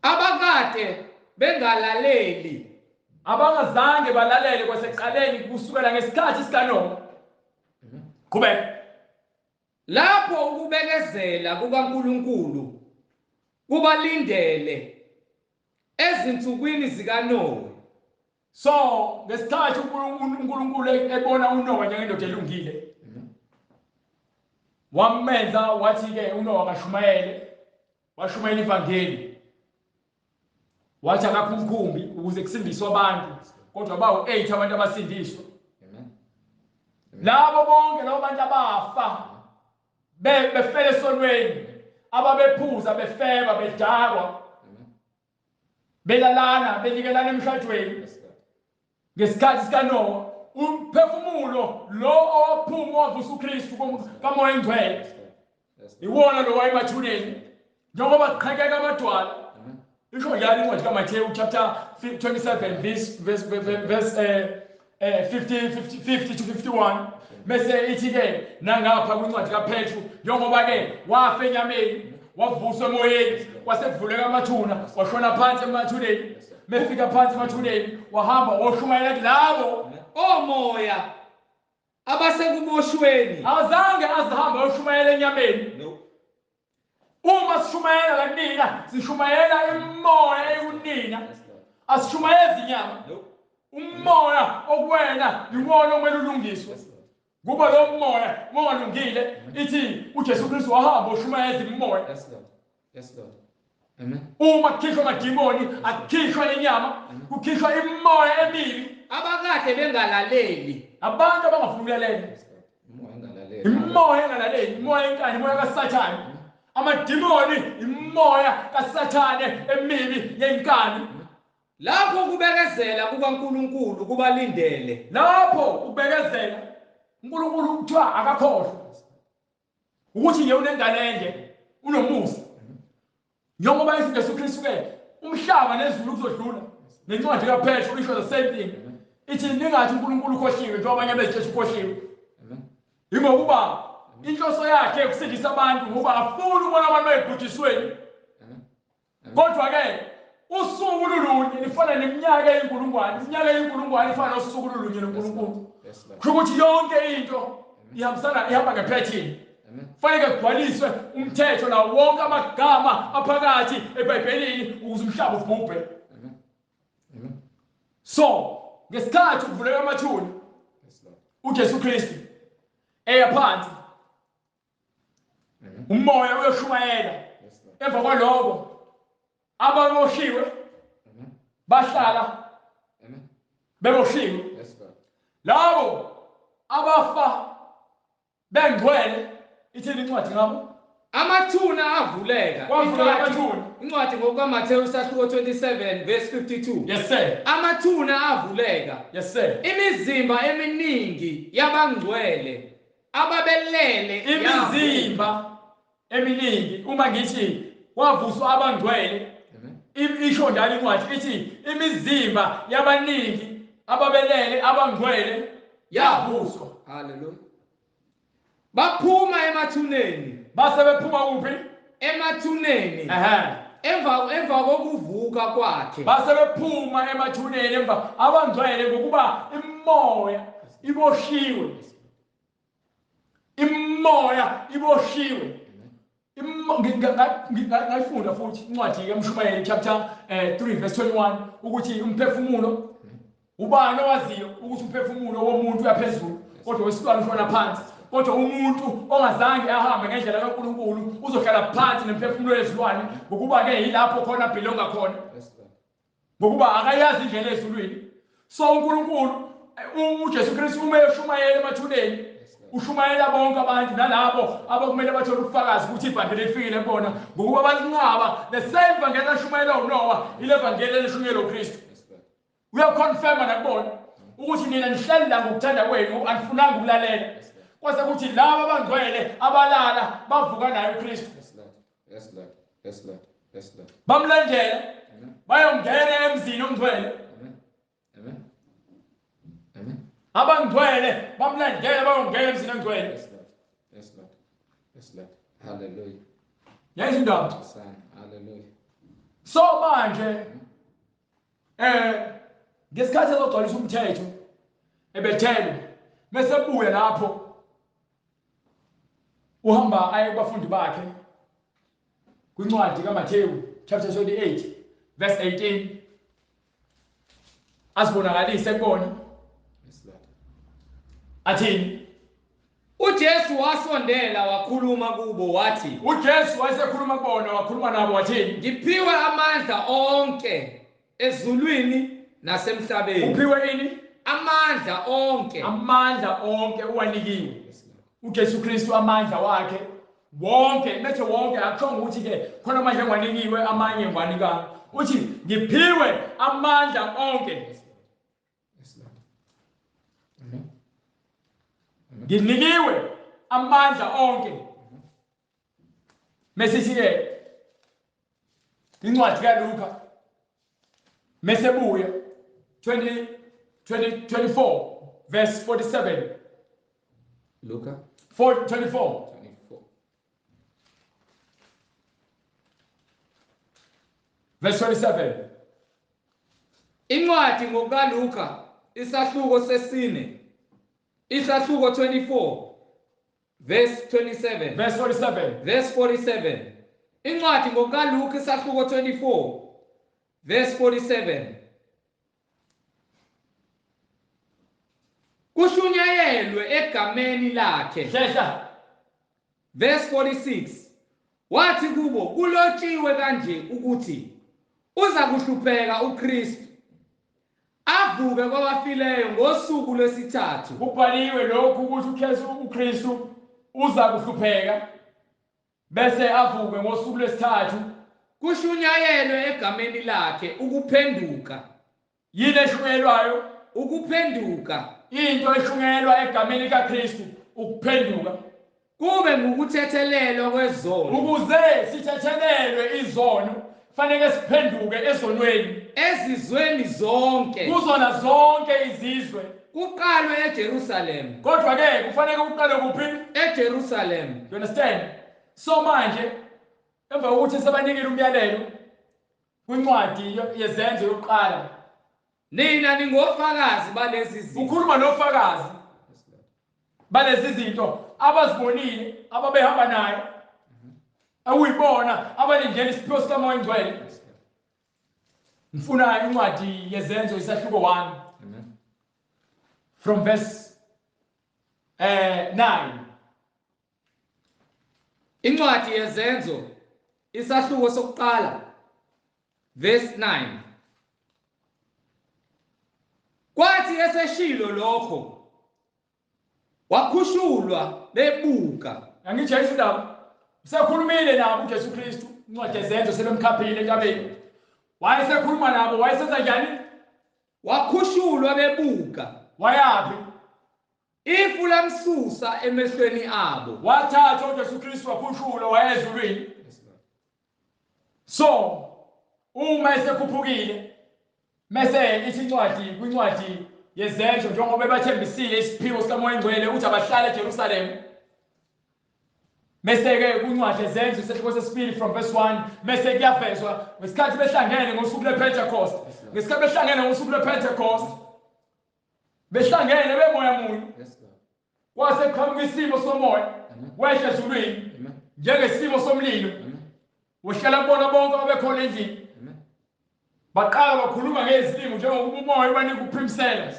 abakade bengalaleli abangazange balalele kwaseqaleni kusukela ngesikhathi sikaNoah qhubeka lapho ukubekezela kukaNkulunkulu kubalindele ezinsukwini zikaNoah so ngesikhathi uNkulunkulu ebona uNoah njengendoda elungile wamenza wathi ke uNoah akashumayele washumayela ivangeli wathi akaphumkhumbi ukuze kusindiswe abantu kodwa bawu 8 abantu abasindiswa labo bonke labo bantu abafa befele esonweni ababephuza befeba bedakwa belalana belikelana emshadweni ngesikhathi sikaNoah umphefumulo lo owaphuma wavusa uKristu kaMoya Engcwele iwona lo wayemathuneni njengoba kuqhakeka amadwala isho njalo incwadi kaMathewu chapter 27 verse 50 to 51 bese ithi ke nangapha kwincwadi kaPetru njengoba ke wafa enyameni wavuswa emoyeni kwasekuvuleka amathuna washona phansi emathuneni mefika phansi emathuneni wahamba washumayela labo omoya abasekuboshweni azange azihamba washumayela enyameni no uma sishumayela kanina sishumayela imoya ekunina asishumayezi inyama no umoya okuwena iwona omele ulungiswe kuba lo moya mongalungile ithi uJesu Kristu wahamba washumayeza imoya yes lord amen uma kukhishwa amadimoni akukhishwa inyama kukhishwa imoya emibi abakade bengalaleli abantu abangafuni ukulalela imoya engalaleli imoya enkani imoya kaSathane amadimoni imoya kaSathane emibi yenkani lapho kubekezela kukaNkulunkulu kubalindele lapho ubekezela uNkulunkulu kuthiwa akakhohlwa ukuthi nje unengalenge unomusa njengoba iSijesu Kristu ke umhlaba nezulu kuzodlula nencwadi kaPetru isho the same thing ithi ningathi uNkulunkulu ukhohliwe njengoba abanye bezijesu ukhohliwe ingokuba inhloso yakhe ukusindisa abantu ngoba afuna ukubona abantu bayibhujisweni kodwa ke usuku lulunye lifana neminyaka eyinkulungwane iminyaka eyinkulungwane ifana nosuku lulunye loNkulunkulu kusho ukuthi yonke into ihamba ngepattern fanele kugcwaliswe umthetho nawo wonke amagama aphakathi eBhayibhelini ukuze umhlaba ubhubhe so ngesikhathi kuvuleka amathuna uJesu Kristu eya phansi umoya uyoshumayela emva kwaloko ababoshiwe bahlala beboshiwe labo abafa bengcwele ithini incwadi ngabo amathuna avuleka kwavuleka amathuna incwadi ngokukaMathewu sahluko 27 verse 52 yes sir amathuna avuleka yes sir imizimba eminingi yabangcwele ababelele imizimba eminingi uma ngithi wavuswa abangcwele isho njalo incwadi ithi imizimba yabaningi ababelele abangcwele yavuswa haleluya baphuma emathuneni base bephuma kuphi emathuneni emva kokuvuka kwakhe base bephuma emathuneni emva abangcwele ngokuba imoya iboshiwe ngayifunda futhi incwadi kaMshumayeli chapter 3 verse 21 ukuthi umphefumulo ubani owaziyo ukuthi umphefumulo womuntu uyaphezulu kodwa wesilwane ushona phansi kodwa umuntu ongazange ahambe ngendlela kaNkulunkulu uzohlala phansi nemphefumulo yezilwane ngokuba ke yilapho khona belonga khona ngokuba akayazi indlela ezulwini so uNkulunkulu uJesu Kristu uma eshumayela emathuneni ushumayela bonke abantu nalabo abakumele bathole ubufakazi ukuthi ivangeli lifikile kubona ngokuba balinqaba the same vangeli ashumayela uNoah ile vangeli elishumayela uKristu. Uyakonfirma nakubona ukuthi nina nihleli la ngokuthanda kwenu anifunanga ukulalela. Kwase ukuthi laba abangcwele abalala bavuka nayo uKristu. Yes, Lord. Bamlandela bayongena emzini omngcwele. Amen. Abangcwele bamlandela bayongena emzini omngcwele. Yes, Lord. Hallelujah. Yazi indaba. Hallelujah. So manje ngesikhathi ezogcwalisa umthetho eBethel bese buya lapho uhamba aye kubafundi bakhe kwincwadi kaMathewu chapter 28 verse 18 asibonakalise kubona. Yes, Lord. Athini? uJesu wasondela wakhuluma kubo wathi, uJesu wayesekhuluma kubona wakhuluma nabo wathini? ngiphiwe amandla onke ezulwini nasemhlabeni. Uphiwe ini? Amandla onke. Amandla onke uwanikiwe. uJesu Kristu amandla wakhe wonke, methe wonke akushongo ukuthi ke khona amandla engwanikiwe amanye ngwanikanga. Uthi ngiphiwe amandla onke. Yes, Lord. Amen. Nginikiwe amandla onke. Mesithi ke incwadi kaLuka mesebuya 24 verse 47. Luka 24 verse 27. Incwadi ngokaLuka isahluko sesine isahluko 24 verse 27 verse 47. verse 47. Incwadi ngokaLuka isahluko 24 verse 47. Kushunyayelwe egameni lakhe. Shesha. Verse 46. Wathi kubo kulotshiwe kanje ukuthi uza kuhlupheka uKristu avuke kwabafileyo ngosuku lwesithathu. Kubhaliwe lokhu ukuthi uKristu uza kuhlupheka bese avuke ngosuku lwesithathu. Kushunyayelwe egameni lakhe ukuphenduka. Yini eshunyelwayo? Ukuphenduka. Into eshunyelwa egameni likaKristu ukuphenduka. Kube ngukuthethelelwa kwezono. Ukuze sithethelelwe izono fanele siphenduke ezonweni. Ezizweni zonke. Kuzona zonke izizwe. Kuqalwe eJerusalem. Kodwa ke kufanele kuqale kuphi? eJerusalem. You understand? So manje emva kokuthi sebanikile umyalelo kwincwadi yezenzo yokuqala, Nina ningofakazi balezi zinto. ukhuluma nofakazi balezi zinto abazibonile ababehamba naye awuyibona abalindele isiphiwo sikaMoya Ngcwele. Ngifuna incwadi yezenzo isahluko 1 from verse 9. Incwadi yezenzo isahluko sokuqala verse 9. Kwathi eseshilo lokho wakhushulwa bebuka. Angitsho izindaba usekhulumile nabo uJesu Kristu incwadi yezenzo sebemkhaphile entabeni. Wayesekhuluma nabo wayesenza njani? Wakhushulwa bebuka. Wayapi? Ifu lamsusa emehlweni abo. Wathatha uJesu Kristu wakhushulwa wayezulwini. So uma esekhuphukile mase ithi incwadi kwincwadi yezenzo njengoba ebathembisile isiphiwo sikaMoya Ngcwele ukuthi abahlale eJerusalem. Mase ke kwincwadi yezenzo isahluko sesibili from verse 1 mase kuyavezwa ngesikhathi behlangene ngosuku lePentecost. Ngesikhathi behlangene ngosuku lePentecost behlangene bemoya munye. Kwase kuqhamuka isimo somoya wehla ezulwini njengesimo somlilo. Wehlala kubona bonke ababekhona endlini. Baqala bakhuluma ngezilimi njengoba umoya ubanika ukuphimisela.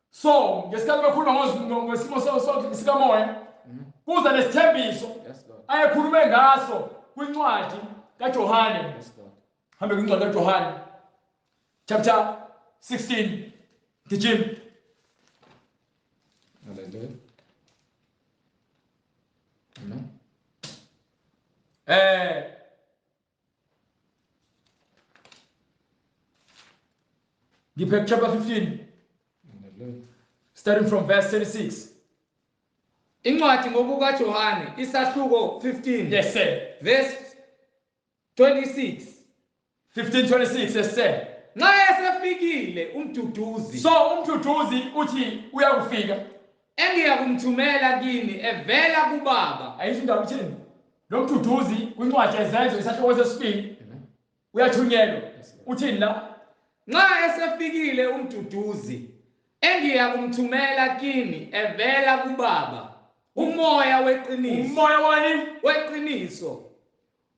So ngesikhathi bekhuluma ngesimo sikamoya kuza nesithembiso ayekhulume ngaso kwincwadi kaJohane. Hambe kwincwadi kaJohane chapter 16. Gijima. Hallelujah. Ngiphe chapter 15 starting from verse 36. Incwadi ngokukaJohane isahluko 15 Yes sir. verse 26. 15:26 yes sir. Nxa esefikile umduduzi So umduduzi uthi uyakufika. engiya kumthumela kini evela kuBaba. Ayisho indaba uthini? Lo mduduzi kwincwadi yezenzo isahloko sesibili uyathunyelwa. Uthini la? Nxa esefikile umduduzi engiya kumthumela kini evela kuBaba, umoya weqiniso. Umoya wani? Weqiniso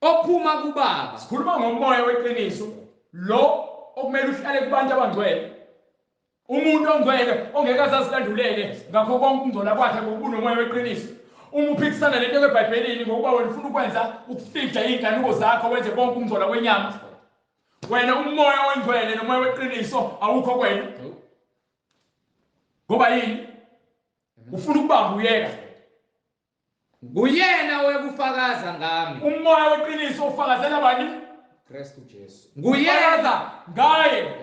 ophuma kuBaba. Sikhuluma ngomoya weqiniso lo okumele uhlale kubantu abangcwele. Umuntu ongcwele ongeke azazilandulele ngakho konke ukungcola kwakhe ngoba unomoya weqiniso. Uma uphikisana nento eBhayibhelini ngokuba wena ufuna ukwenza ukufihla inkanuko zakho wenze konke ukungcola kwenyama. Wena umoya wengcwele nomoya weqiniso awukho kwena. Ngoba yini? Ufuna ukubamba uyeka. Nguyena oyekufakaza ngami. Umoya weqiniso ufakazela bani? Kristu Jesu. Nguyena ngaye.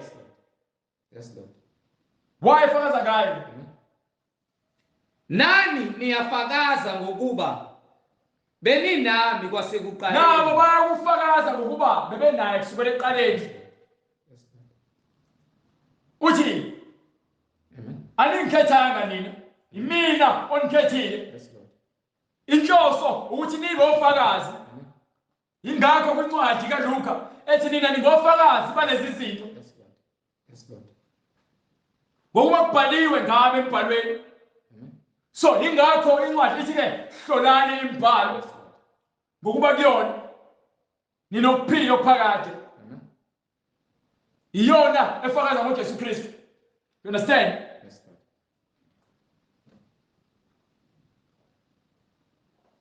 Yes Lord. Why fakaza ngaye? Nani niyafakaza ngokuba beninami kwasekuqaleni. Nabo bayakufakaza ngokuba bebenaye kusukela ekuqaleni. Uthi aningikhethanga nina, imina onikhethile. Inhloso ukuthi nibe ofakazi. Ingakho kwincwadi kaLuka ethi nina ningofakazi balezi zinto. Ngokuba kubhaliwe ngami embhalweni. So ingakho incwadi ithi ke hlolani imbhalo. Ngokuba kuyona ninokuphila okuphakade. Iyona efakaza ngoJesu Kristu. You understand?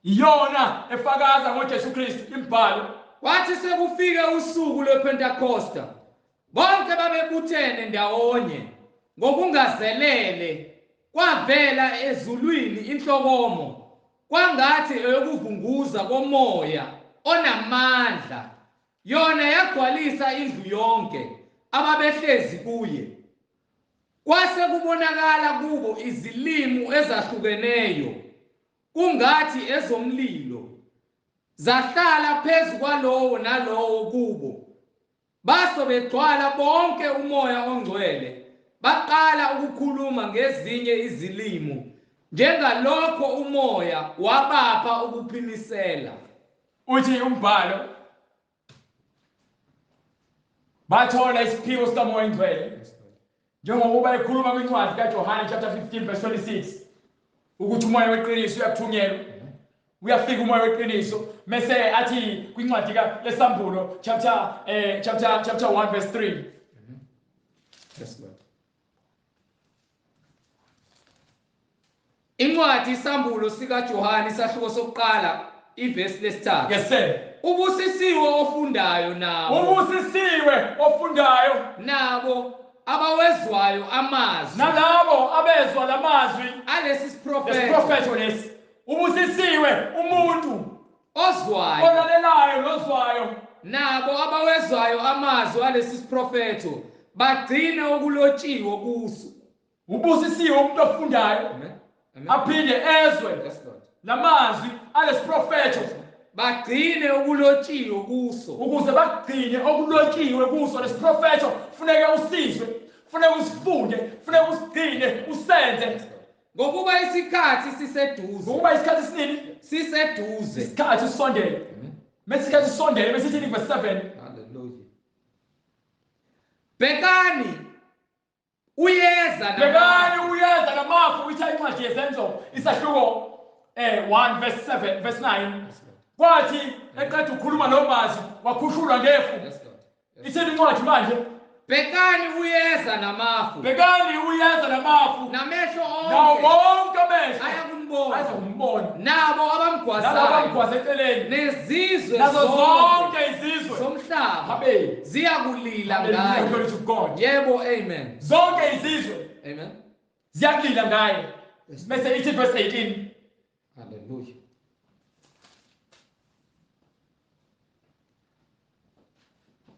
Iyona efakaza ngoJesu Kristu imbhalo. Kwathi sekufike usuku lwePentecosta, bonke babebuthene ndawonye ngokungazelele. Kwavela ezulwini inhlokomo kwangathi eyokuvunguza komoya onamandla, yona yagcwalisa indlu yonke ababehlezi kuye. Kwase kubonakala kubo izilimi ezahlukeneyo kungathi ezomlilo, zahlala phezu kwalowo nalowo kubo. Baso begcwala bonke umoya ongcwele, baqala ukukhuluma ngezinye izilimi njengalokho umoya wabapha ukuphimisela. Uthi umbhalo bathola isiphiwo sikamoya ongcwele njengokuba ekhuluma kwincwadi kaJohane chapter 15 verse 26 ukuthi umoya weqiniso uyakuthunyelwa. Uyafika umoya weqiniso mase athi kwincwadi yesambulo chapter 1 verse 3. Yes Lord. Incwadi isambulo sikaJohane isahluko sokuqala ivesi lesithathu. Yes sir. Ubusisiwe ofundayo nabo. Ubusisiwe ofundayo nabo abawezwayo amazwi. Nalabo abezwa lamazwi alesi siprofeto. Lesprofeto lesi. Ubusisiwe umuntu ozwayo olalelayo nozwayo. Nabo abawezwayo amazwi alesi siprofeto bagcine okulotshiwe kuso. Ubusisiwe umuntu ofundayo. Amen. Aphinde ezwe lamazwi alesiprofeto. Bagcine okulotshiwe kuso. Ukuze bagcine okulotshiwe kuso lesiprofeto kufuneka usizwe, kufuneka usifunde, kufuneka usigcine, usenze. Ngokuba isikhathi siseduze. Ngokuba isikhathi sinini? Siseduze. Isikhathi sisondele. Mesikhathi sisondele besithi verse 7. Hallelujah. Bhekani uyeza namafu uyithi incwadi yezenzo isahluko 1 verse 7 verse 9. Kwathi eqeda ukukhuluma nomazwi wakhushulwa ngefu. Ithini incwadi manje? Bhekani uyeza namafu. Bhekani uyeza namafu. Namehlo onke. Nawo wonke amehlo ayakumbona. Azokumbona. Nabo abamgwazayo. Eceleni. Nezizwe nazo zonke izizwe zomhlaba abe ziyakulila ngaye. Glory to God. Yebo, amen. Zonke izizwe Amen. ziyakulila ngaye. Bese ithi verse 18. Hallelujah.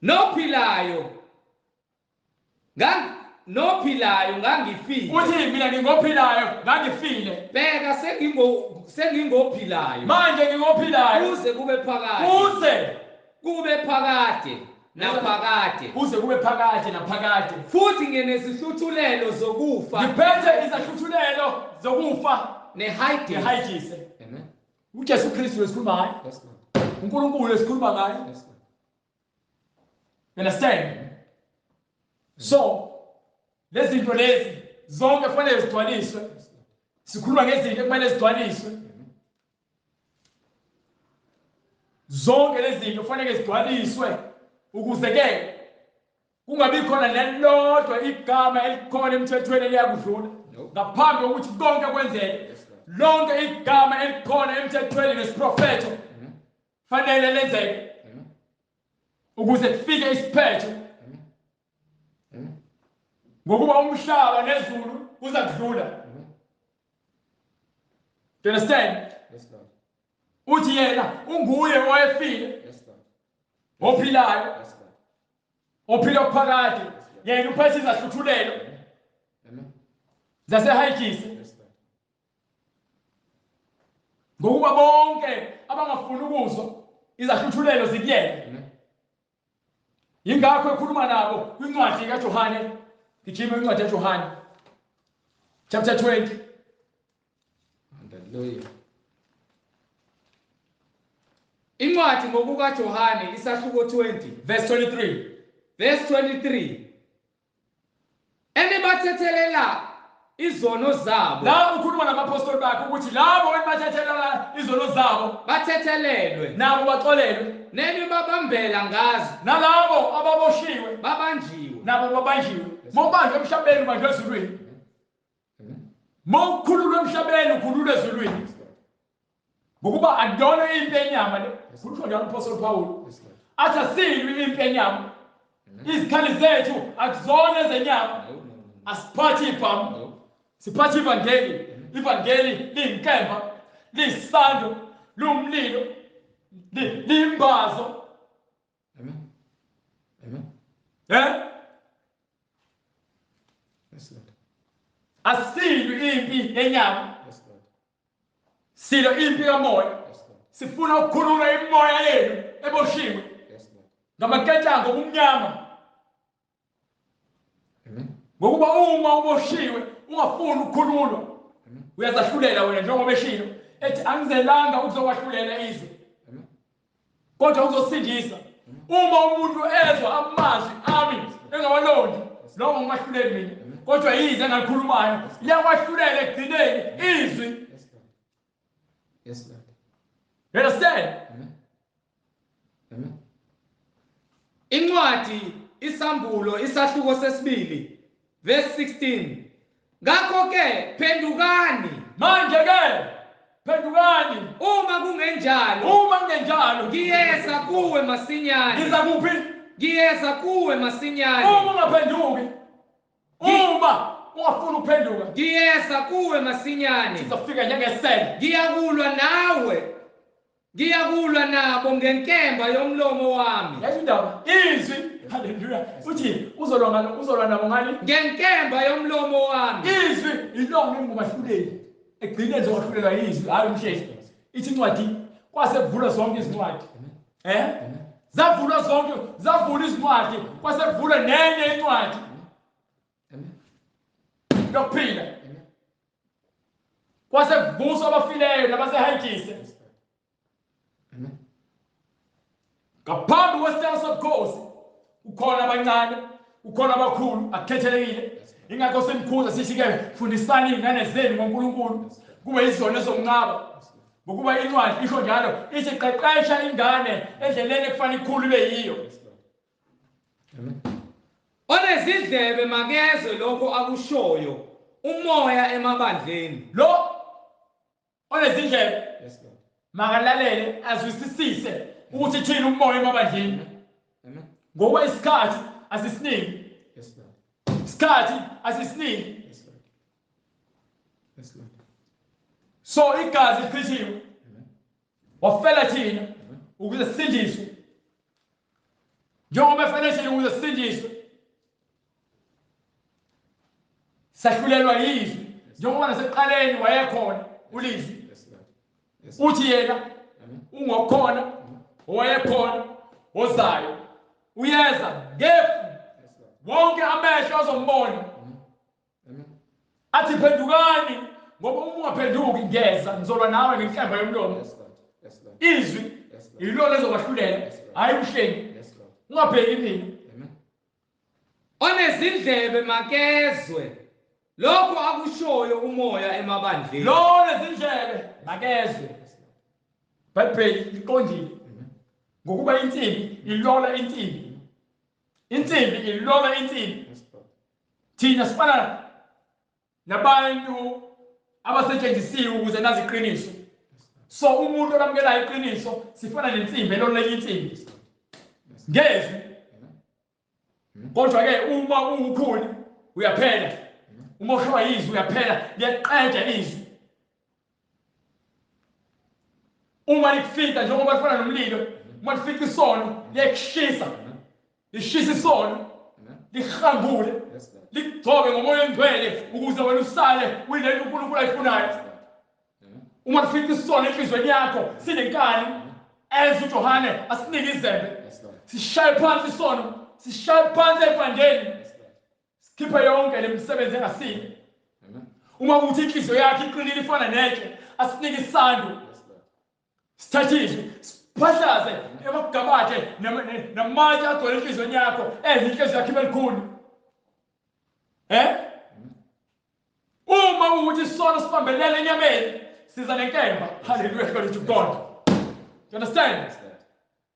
Nophilayo nophilayo ngangifile. uthi mina ngingophilayo ngangifile Bheka sengingophilayo. manje ngingophilayo Kuze kube phakade. Kube phakade naphakade. kuze kube phakade naphakade Futhi ngenezihluthulelo zokufa ngiphethe izahluthulelo zokufa nehayidesi. ngehayidise Amen. uJesu Kristu esikhuluma ngaye Yes, Lord. uNkulunkulu esikhuluma ngaye Yes, Lord. you understand so lezi zinto lezi zonke kufanele zigcwaliswe sikhuluma ngezinto ekumele zigcwaliswe zonke lezi zinto kufanele zigcwaliswe ukuze ke kungabi khona nelodwa igama elikhona emthethweni liyakudlula ngaphambi kokuthi konke kwenzeke lonke igama elikhona emthethweni nesiprofetho fanele lenzeke ukuze kufike isiphetho ngokuba umhlaba nezulu kuza kudlula. Do you understand? Yes, Lord. Uthi yena unguye owayefile Yes, Lord. ophilayo Yes, Lord. ophila phakade yena uphethe izahluthulelo Amen. zasehayidise Yes, Lord. ngokuba bonke abangafuni ukuzwa izahluthulelo zikuyena. Amen. Ingakho ekhuluma nabo kwincwadi kaJohane ngijima incwadi kaJohane chapter 20 Hallelujah. Incwadi ngokukaJohane isahluko 20 verse 23 verse 23. Enibathethelela izono zabo la ukhuluma namapostoli bakhe ukuthi labo enibathethelela izono zabo bathethelelwe nabo baxolelwe nenibabambela ngazo nalabo ababoshiwe babanjiwe. nabo babanjiwe mawubanjwe emhlabeni ubanjwe ezulwini mawukhululwe emhlabeni ukhululwe ezulwini ngokuba akuyona impi yenyama le kusho njalo uPostoli Paul athi asilwi impi yenyama izikhali zethu akuzona ezenyama asiphathi ibhamu siphathi ivangeli liyinkemba liyisando lumlilo limbazo. Amen. Amen. Yes, Lord. Asilwi impi yenyama Yes, Lord. silo impi kamoya Yes, Lord. sifuna ukukhulula imoya yenu eboshiwe Yes, Lord. ngamaketanga obumnyama Amen. ngokuba uma uboshiwe ungafuni ukukhululwa uyazahlulela wena njengoba eshilo ethi angizelanga ukuzokwahlulela izwe kodwa uzosindisa. Uma umuntu ezwa amazwi ami engawalondi lo ngumahluleli mina kodwa yize engalikhulumayo liyakwahlulela ekugcineni izwi. Yes, Lord. Yes, Lord. You understand? Amen. Amen. Incwadi isambulo isahluko sesibili verse 16. Ngakho ke phendukani Manje ke phendukani uma kungenjalo ngiyeza kuwe masinyane. ngiza kuphi Ngiyeza kuwe masinyane. uma ungaphenduki uma ungafuni ukuphenduka Ngiyeza kuwe masinyane. sizofika njengesele. Ngiyakulwa nabo ngenkemba yomlomo wami. Yazi indaba izwi haleluya uthi uzolwa nabo ngani Ngenkemba yomlomo wami. izwi ilonke ngumahluleli egcineni zokwahlulela izwi hayi umshezi. Ithi incwadi kwase kuvulwa zonke izincwadi zavulwa izincwadi kwase kuvulwa nenye incwadi yokuphila kwase kuvuswa abafileyo nabasehayidise ngaphambi kwesitalo sobukhosi ukhona abancane ukhona abakhulu akukhethelekile. Ingakho simkhuza sithi-ke fundisani iy'ngane zenu ngoNkulunkulu kube yizona ezomncaba ngokuba incwadi isho njalo ithi qeqesha ingane endleleni ekufanele ikhulu ibe yiyo. Onezindlebe makezwe lokho akushoyo umoya emabandleni. Lo onezindlebe Yes, Lord. makalalele azwisisise ukuthi thina umoya emabandleni Amen. ngoba isikhathi asisiningi. Yes, Lord. Isikhathi asisiningi. Yes, Lord. Yes, Lord. So igazi lichithiwe wafela thina ukuze sisindiswe njengoba efele thina ukuze sisindiswe sahlulelwa yizwi njengoba nasekuqaleni wayekhona ulizwi Yes, Lord. Yes, uthi yena Amen. ungokhona owayekhona ozayo uyeza ngefu Yes, Lord. wonke amehlo azombona Amen. athi phendukani ngoba uma ungaphenduki ngeza ngizolwa nawe ngenkemba yomlomo Yes, Lord. Yes, Lord. izwi Yes, Lord. yilona ezobahlulela Yes, Lord. hayi umhlengi Yes, Lord. ungabheki mina Amen. onezindlebe makezwe lokho akushoyo umoya emabandleni. lona zindlebe makezwe Yes, Lord. iBhayibheli liqondile Amen. ngokuba insimbi ilola insimbi insimbi ilola insimbi Yes, Lord. thina sifana nabantu abasetshenzisiwe ukuze nazi iqiniso so umuntu olamukelayo iqiniso sifana nensimbi elola insimbi ngezwi kodwa ke uma ungukhuni uyaphela uma ushwa izwi uyaphela liyaqeda izwi uma likufika njengoba lifana nomlilo uma lifika isono liyakushisa lishisa isono Amen. lihambule Yes, Lord. ligcobe ngomoya engcwele ukuze wena usale uyilento uNkulunkulu ayifunayo Amen. uma lifika isono enhlizweni yakho sinenkani enza uJohane asinike izembe Yes, Lord. sishaye phansi isono sishaye phansi ebhandeni Yes, Lord. sikhiphe yonke lemisebenzi engasile Amen. uma kuthi inhliziyo yakho iqinile ifana netshe asinike isando Yes, Lord. sithathe izwi siphahlaze emagabathe namatshe agcwele enhliziyweni yakho enza inhliziyo yakho ibe likhuni uma ukuthi isono sibambelele enyameni siza nenkemba hallelujah glory to God you understand Yes, Lord.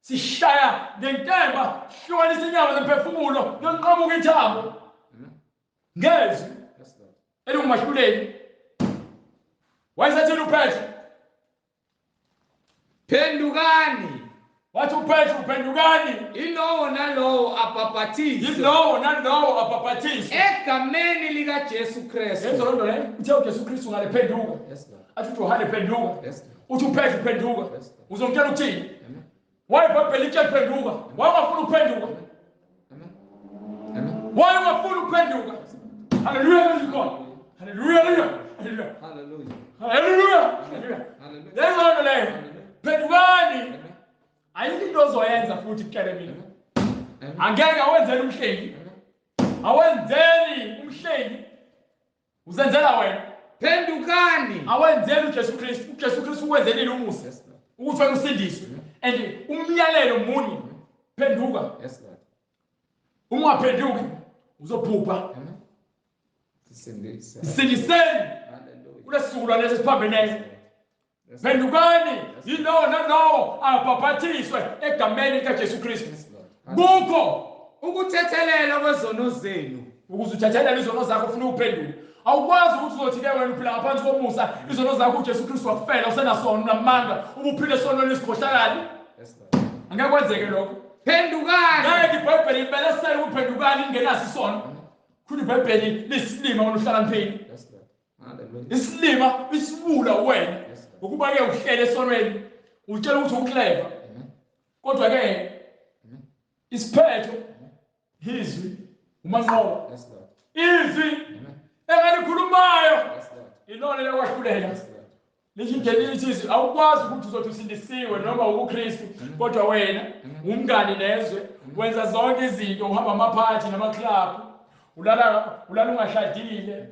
sishaya nenkemba hlukanisa inyama nemphefumulo yonqamuka ithambo Amen. ngezwi Yes, Lord. elingumahluleli wayesathini uPetro Phendukani wathi uPetro uphendukani ilowo nalowo abhaphathizwe yilowo nalowo abhaphathiswe egameni likaJesu Kristu. yenzo loo nto leyo uthe uJesu Kristu ungalephenduka Yes, Lord. athi uJohane phenduka Yes, Lord. uthi uPetro phenduka Yes, Lord. uzomtshela ukuthini Amen. wayebhayibheli lithi phenduka wayengafuna ukuphenduka Amen. Amen. wayengafuna ukuphenduka haleluya ngizikho haleluya haleluya Hallelujah. haleluya haleluya Hallelujah. yenzo loo nto leyo phendukani Amen. ayikho into ozoyenza futhi kukele mina Amen. angeke awenzeli umhlengi Amen. awenzeli umhlengi uzenzela wena Phendukani awenzeli uJesu Kristu uJesu Kristu ukwenzelile umusa Yes, Lord. ukuthi wena usindiswe and umyalelo munye phenduka Yes, Lord. ungaphenduki uzobhubha Amen. Sindisa. sindiseni Hallelujah. kulesizukulwane lesiphambeneyo Yes, Lord. phendukani yilowo nalowo abhaphathiswe egameni likaJesu Kristu Yes, Lord. kukho ukuthethelela kwezono zenu ukuze uthathelela izono zakho ufuna uphenduke awukwazi ukuthi uzothi-ke wena uphila ngaphansi komusa izono zakho uJesu Kristu wakufela usenasono unamanga ubuphile esonweni esikhohlakali Yes, Lord. angeke kwenzeke lokho phendukani ngeke iBhayibheli libelesele ukuphendukani ingenaso isono kuthi iBhayibheli lisilima wena uhlakaniphile Yes, Lord. Hallelujah. isilima isibula wena Yes, Lord. ukuba-ke uhlele esonweni utshela ukuthi ukleva Amen. kodwa-ke isiphetho izwi umanqoba Yes, Lord. izwi Amen. engalikhulumayo Yes, Lord. ilona lekwahlulela Yes, Lord. lithi lithi awukwazi ukuthi uzothi usindisiwe noma uKristu kodwa wena umngani nezwe wenza zonke izinto uhamba amaphathi namaclub ulala ungashadile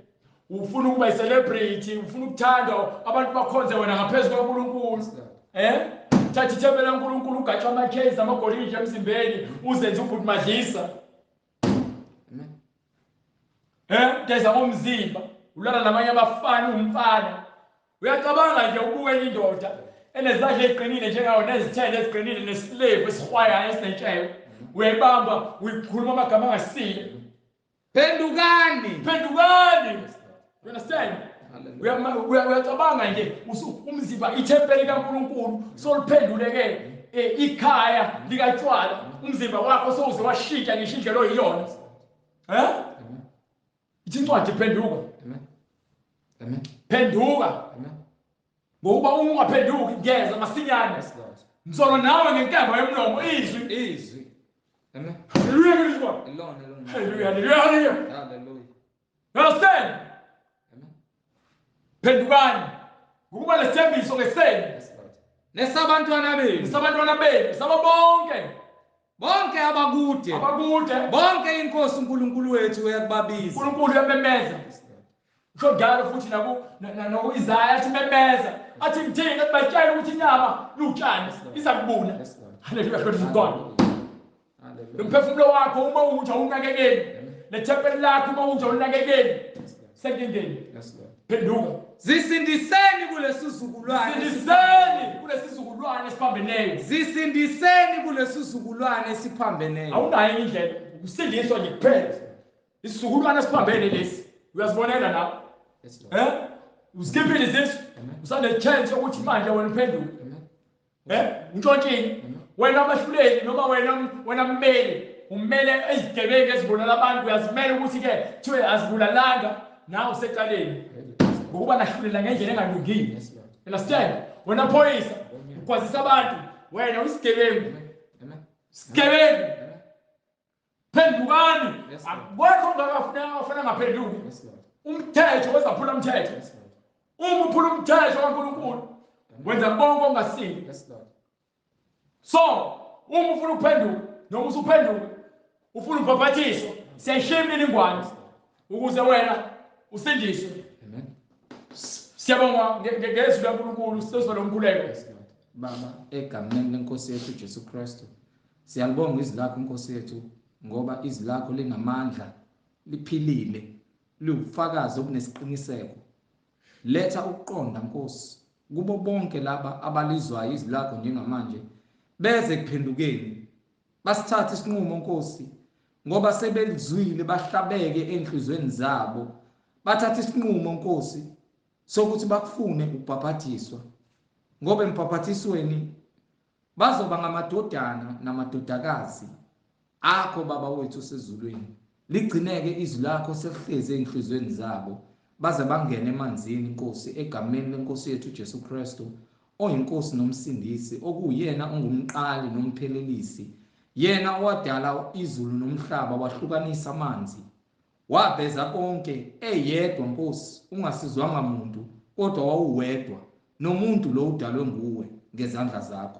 ufuna ukuba celebrity ufuna ukuthandwa abantu bakhonze wena ngaphezulu kaNkulunkulu Yes, Lord. thatha ithempeli laNkulunkulu ugaxa amakhezi amagolide emzimbeni uzenze ubhuti madlisa Amen. geza ngomzimba ulala nabanye abafana umfana uyacabanga nje ukubukela indoda enezandla eziqinile njengawo nezithende eziqinile nesilevu esihwayayo esinentsheyo uyayibamba uyikhuluma amagama angasile phendukani phendukani you understand Hallelujah. uyacabanga nje umzimba ithempeli likaNkulunkulu soliphenduleke ikhaya likatshwala umzimba wakho sowuze washintsha ngisho indlela oyiyona Amen. ithi incwadi phenduka Amen. Amen. phenduka Amen. ngokuba uma ungaphenduki ngeza masinyane Yes, Lord. ngizolo nawe ngenkemba yomlomo izwi Izwi. Amen. haleluya ngizwa Alone, alone. haleluya haleluya haleluya Hallelujah. You understand? Amen. Phendukani. Ukuba lesithembiso ngeseni. Yes, Lord. Nesabantwana benu. Sabantwana benu, sababonke. Bonke abakude. Abakude. Bonke inkosi uNkulunkulu wethu uyakubabiza. uNkulunkulu uyamemeza. Yes, Lord. Usho njalo futhi naku Isaya athi memeza. Athi ngithini athi batshela ukuthi inyama lutshani iza kubuna. Yes, Lord. Hallelujah, glory to God. Hallelujah. Umphefumulo wakho uma uthi awunakekeli. Nethempeli lakho uma uthi awunakekeli. Senkingeni. Yes, Lord. Phenduka. Zisindiseni kulesizukulwane. Sindiseni kulesizukulwane esiphambeneyo. Zisindiseni kulesizukulwane esiphambeneyo. Awunayo indlela ukusindiswa nje kuphela. Isizukulwane esiphambene lesi. Uyazibonela nawe. Yes, Lord. Uskiphile izisu. Usane chance ukuthi manje wena uphenduke. Amen. Untshontshini. Wena abahluleli noma wena mmeli, ummele ezigebengu ezibulala abantu uyazimela ukuthi ke kuthiwe azibulalanga nawe usecaleni. Ngokuba nahlulela ngendlela engalungile. Yes, Lord. Understand? Wena phoyisa ukwazisa abantu wena uyisigebengu. Amen. Sigebengu. Phendukani. Yes, Lord. Akwekho ongafuna ngaphenduki. Yes, Lord. Umthetho wezaphula umthetho. Yes, Lord. Uma uphula umthetho kaNkulunkulu wenza konke ongasini. Yes, Lord. So, uma ufuna ukuphenduka noma usuphenduka ufuna ubhaphathiswa siyayishiya imininingwane ukuze wena usindiswe. Amen. Siyabonga ngezwi laNkulunkulu sisizwe lomkhuleko. Yes, Lord. Baba, egameni lenkosi yethu Jesu Kristu, siyalibonga izwi lakho Nkosi yethu ngoba izwi lakho linamandla, liphilile, liwubufakazi obunesiqiniseko. Letha ukuqonda Nkosi kubo bonke laba abalizwayo izwi lakho njengamanje beze kuphendukeni. Basithathe isinqumo Nkosi ngoba sebelizwile bahlabeke enhlizweni zabo. Bathatha isinqumo Nkosi sokuthi bakufune ukubhaphathiswa. Ngoba embhaphathisweni bazoba ngamadodana namadodakazi akho Baba wethu sezulwini. Ligcineke izwi lakho selihleze enhlizweni zabo baze bangene emanzini Nkosi egameni lenkosi yethu Jesu Kristu oyinkosi nomsindisi okuyena ongumqali nomphelelisi. Yena owadala izulu nomhlaba wahlukanisa amanzi. Wabheza konke eyedwa Nkosi ungasizwanga muntu kodwa wawuwedwa nomuntu lo udalwe nguwe ngezandla zakho.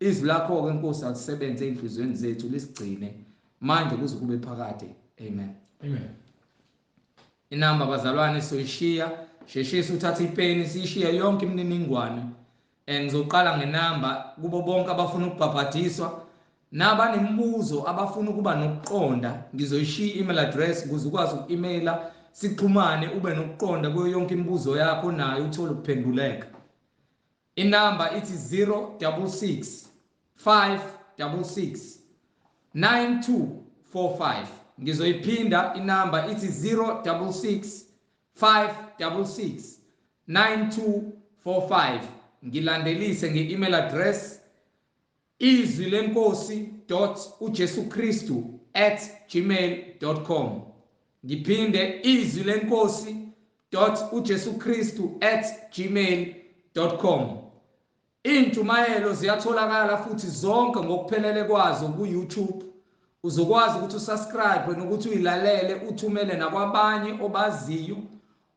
Izwi lakho ke Nkosi alisebenze enhlizweni zethu lisigcine manje kuze kube phakade. Amen. Amen. Inamba bazalwane soyishiya sheshisa uthatha ipeni siyishiya yonke imininingwane. Ngizoqala ngenamba kubo bonke abafuna ukubhaphathiswa nabanemibuzo abafuna ukuba nokuqonda ngizoyishiya email address ukuze ukwazi uku-emaila sixhumane ube nokuqonda kuyo yonke imibuzo yakho nayo uthole ukuphenduleka. Inamba ithi 066 566 9245. Ngizoyiphinda inamba ithi 066 566 9245. Ngilandelise nge-email address izwilenkosi.ujesukristu@gmail.com. Ngiphinde izwilenkosi.ujesukristu@gmail.com. Intshumayelo ziyatholakala futhi zonke ngokuphelele kwazo ku-YouTube. Uzokwazi ukuthi usubscribe nokuthi uyilalele uthumele nakwabanye obaziyo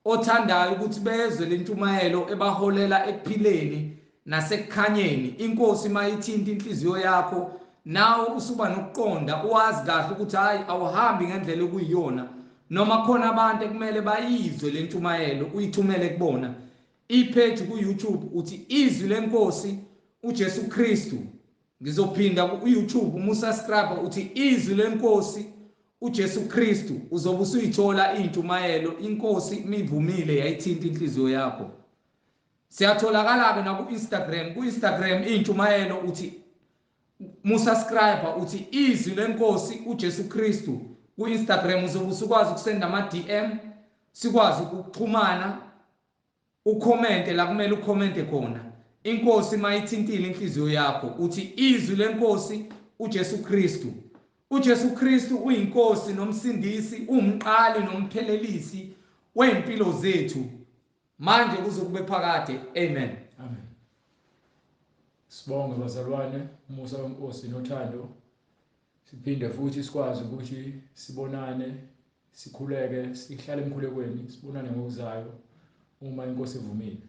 othandayo ukuthi bezwe le ntshumayelo ebaholela ekuphileni nasekukhanyeni. Inkosi mayithinta inhliziyo yakho nawe usuba nokuqonda uwazi kahle ukuthi hayi awuhambi ngendlela okuyiyona noma khona abantu ekumele bayizwe le ntshumayelo uyithumele kubona. Ipage ku-YouTube uthi izwi lenkosi uJesu Kristu. Ngizophinda ku-YouTube uma usubscribe uthi izwi lenkosi uJesu Kristu uzobe usuyithola intshumayelo inkosi imivumile yayithinta inhliziyo yakho. Siyatholakala ke na ku-Instagram. Ku-Instagram intshumayelo uthi musubscribe uthi izwi lenkosi uJesu Kristu. Ku-Instagram uzobe usukwazi ukusenda ama-DM sikwazi ukuxhumana ucommente la kumele ucommente khona. Inkosi mayithintile inhliziyo yakho uthi izwi lenkosi uJesu Kristu. uJesu Kristu uyinkosi nomsindisi umqali nomphelelisi weimpilo zethu manje kuze kube phakade. Amen. Amen. Sibonge bazalwane umusa wenkosi nothando. Siphinde futhi sikwazi ukuthi sibonane sikhuleke sihlale emkhulekweni sibonane ngokuzayo uma inkosi ivumile.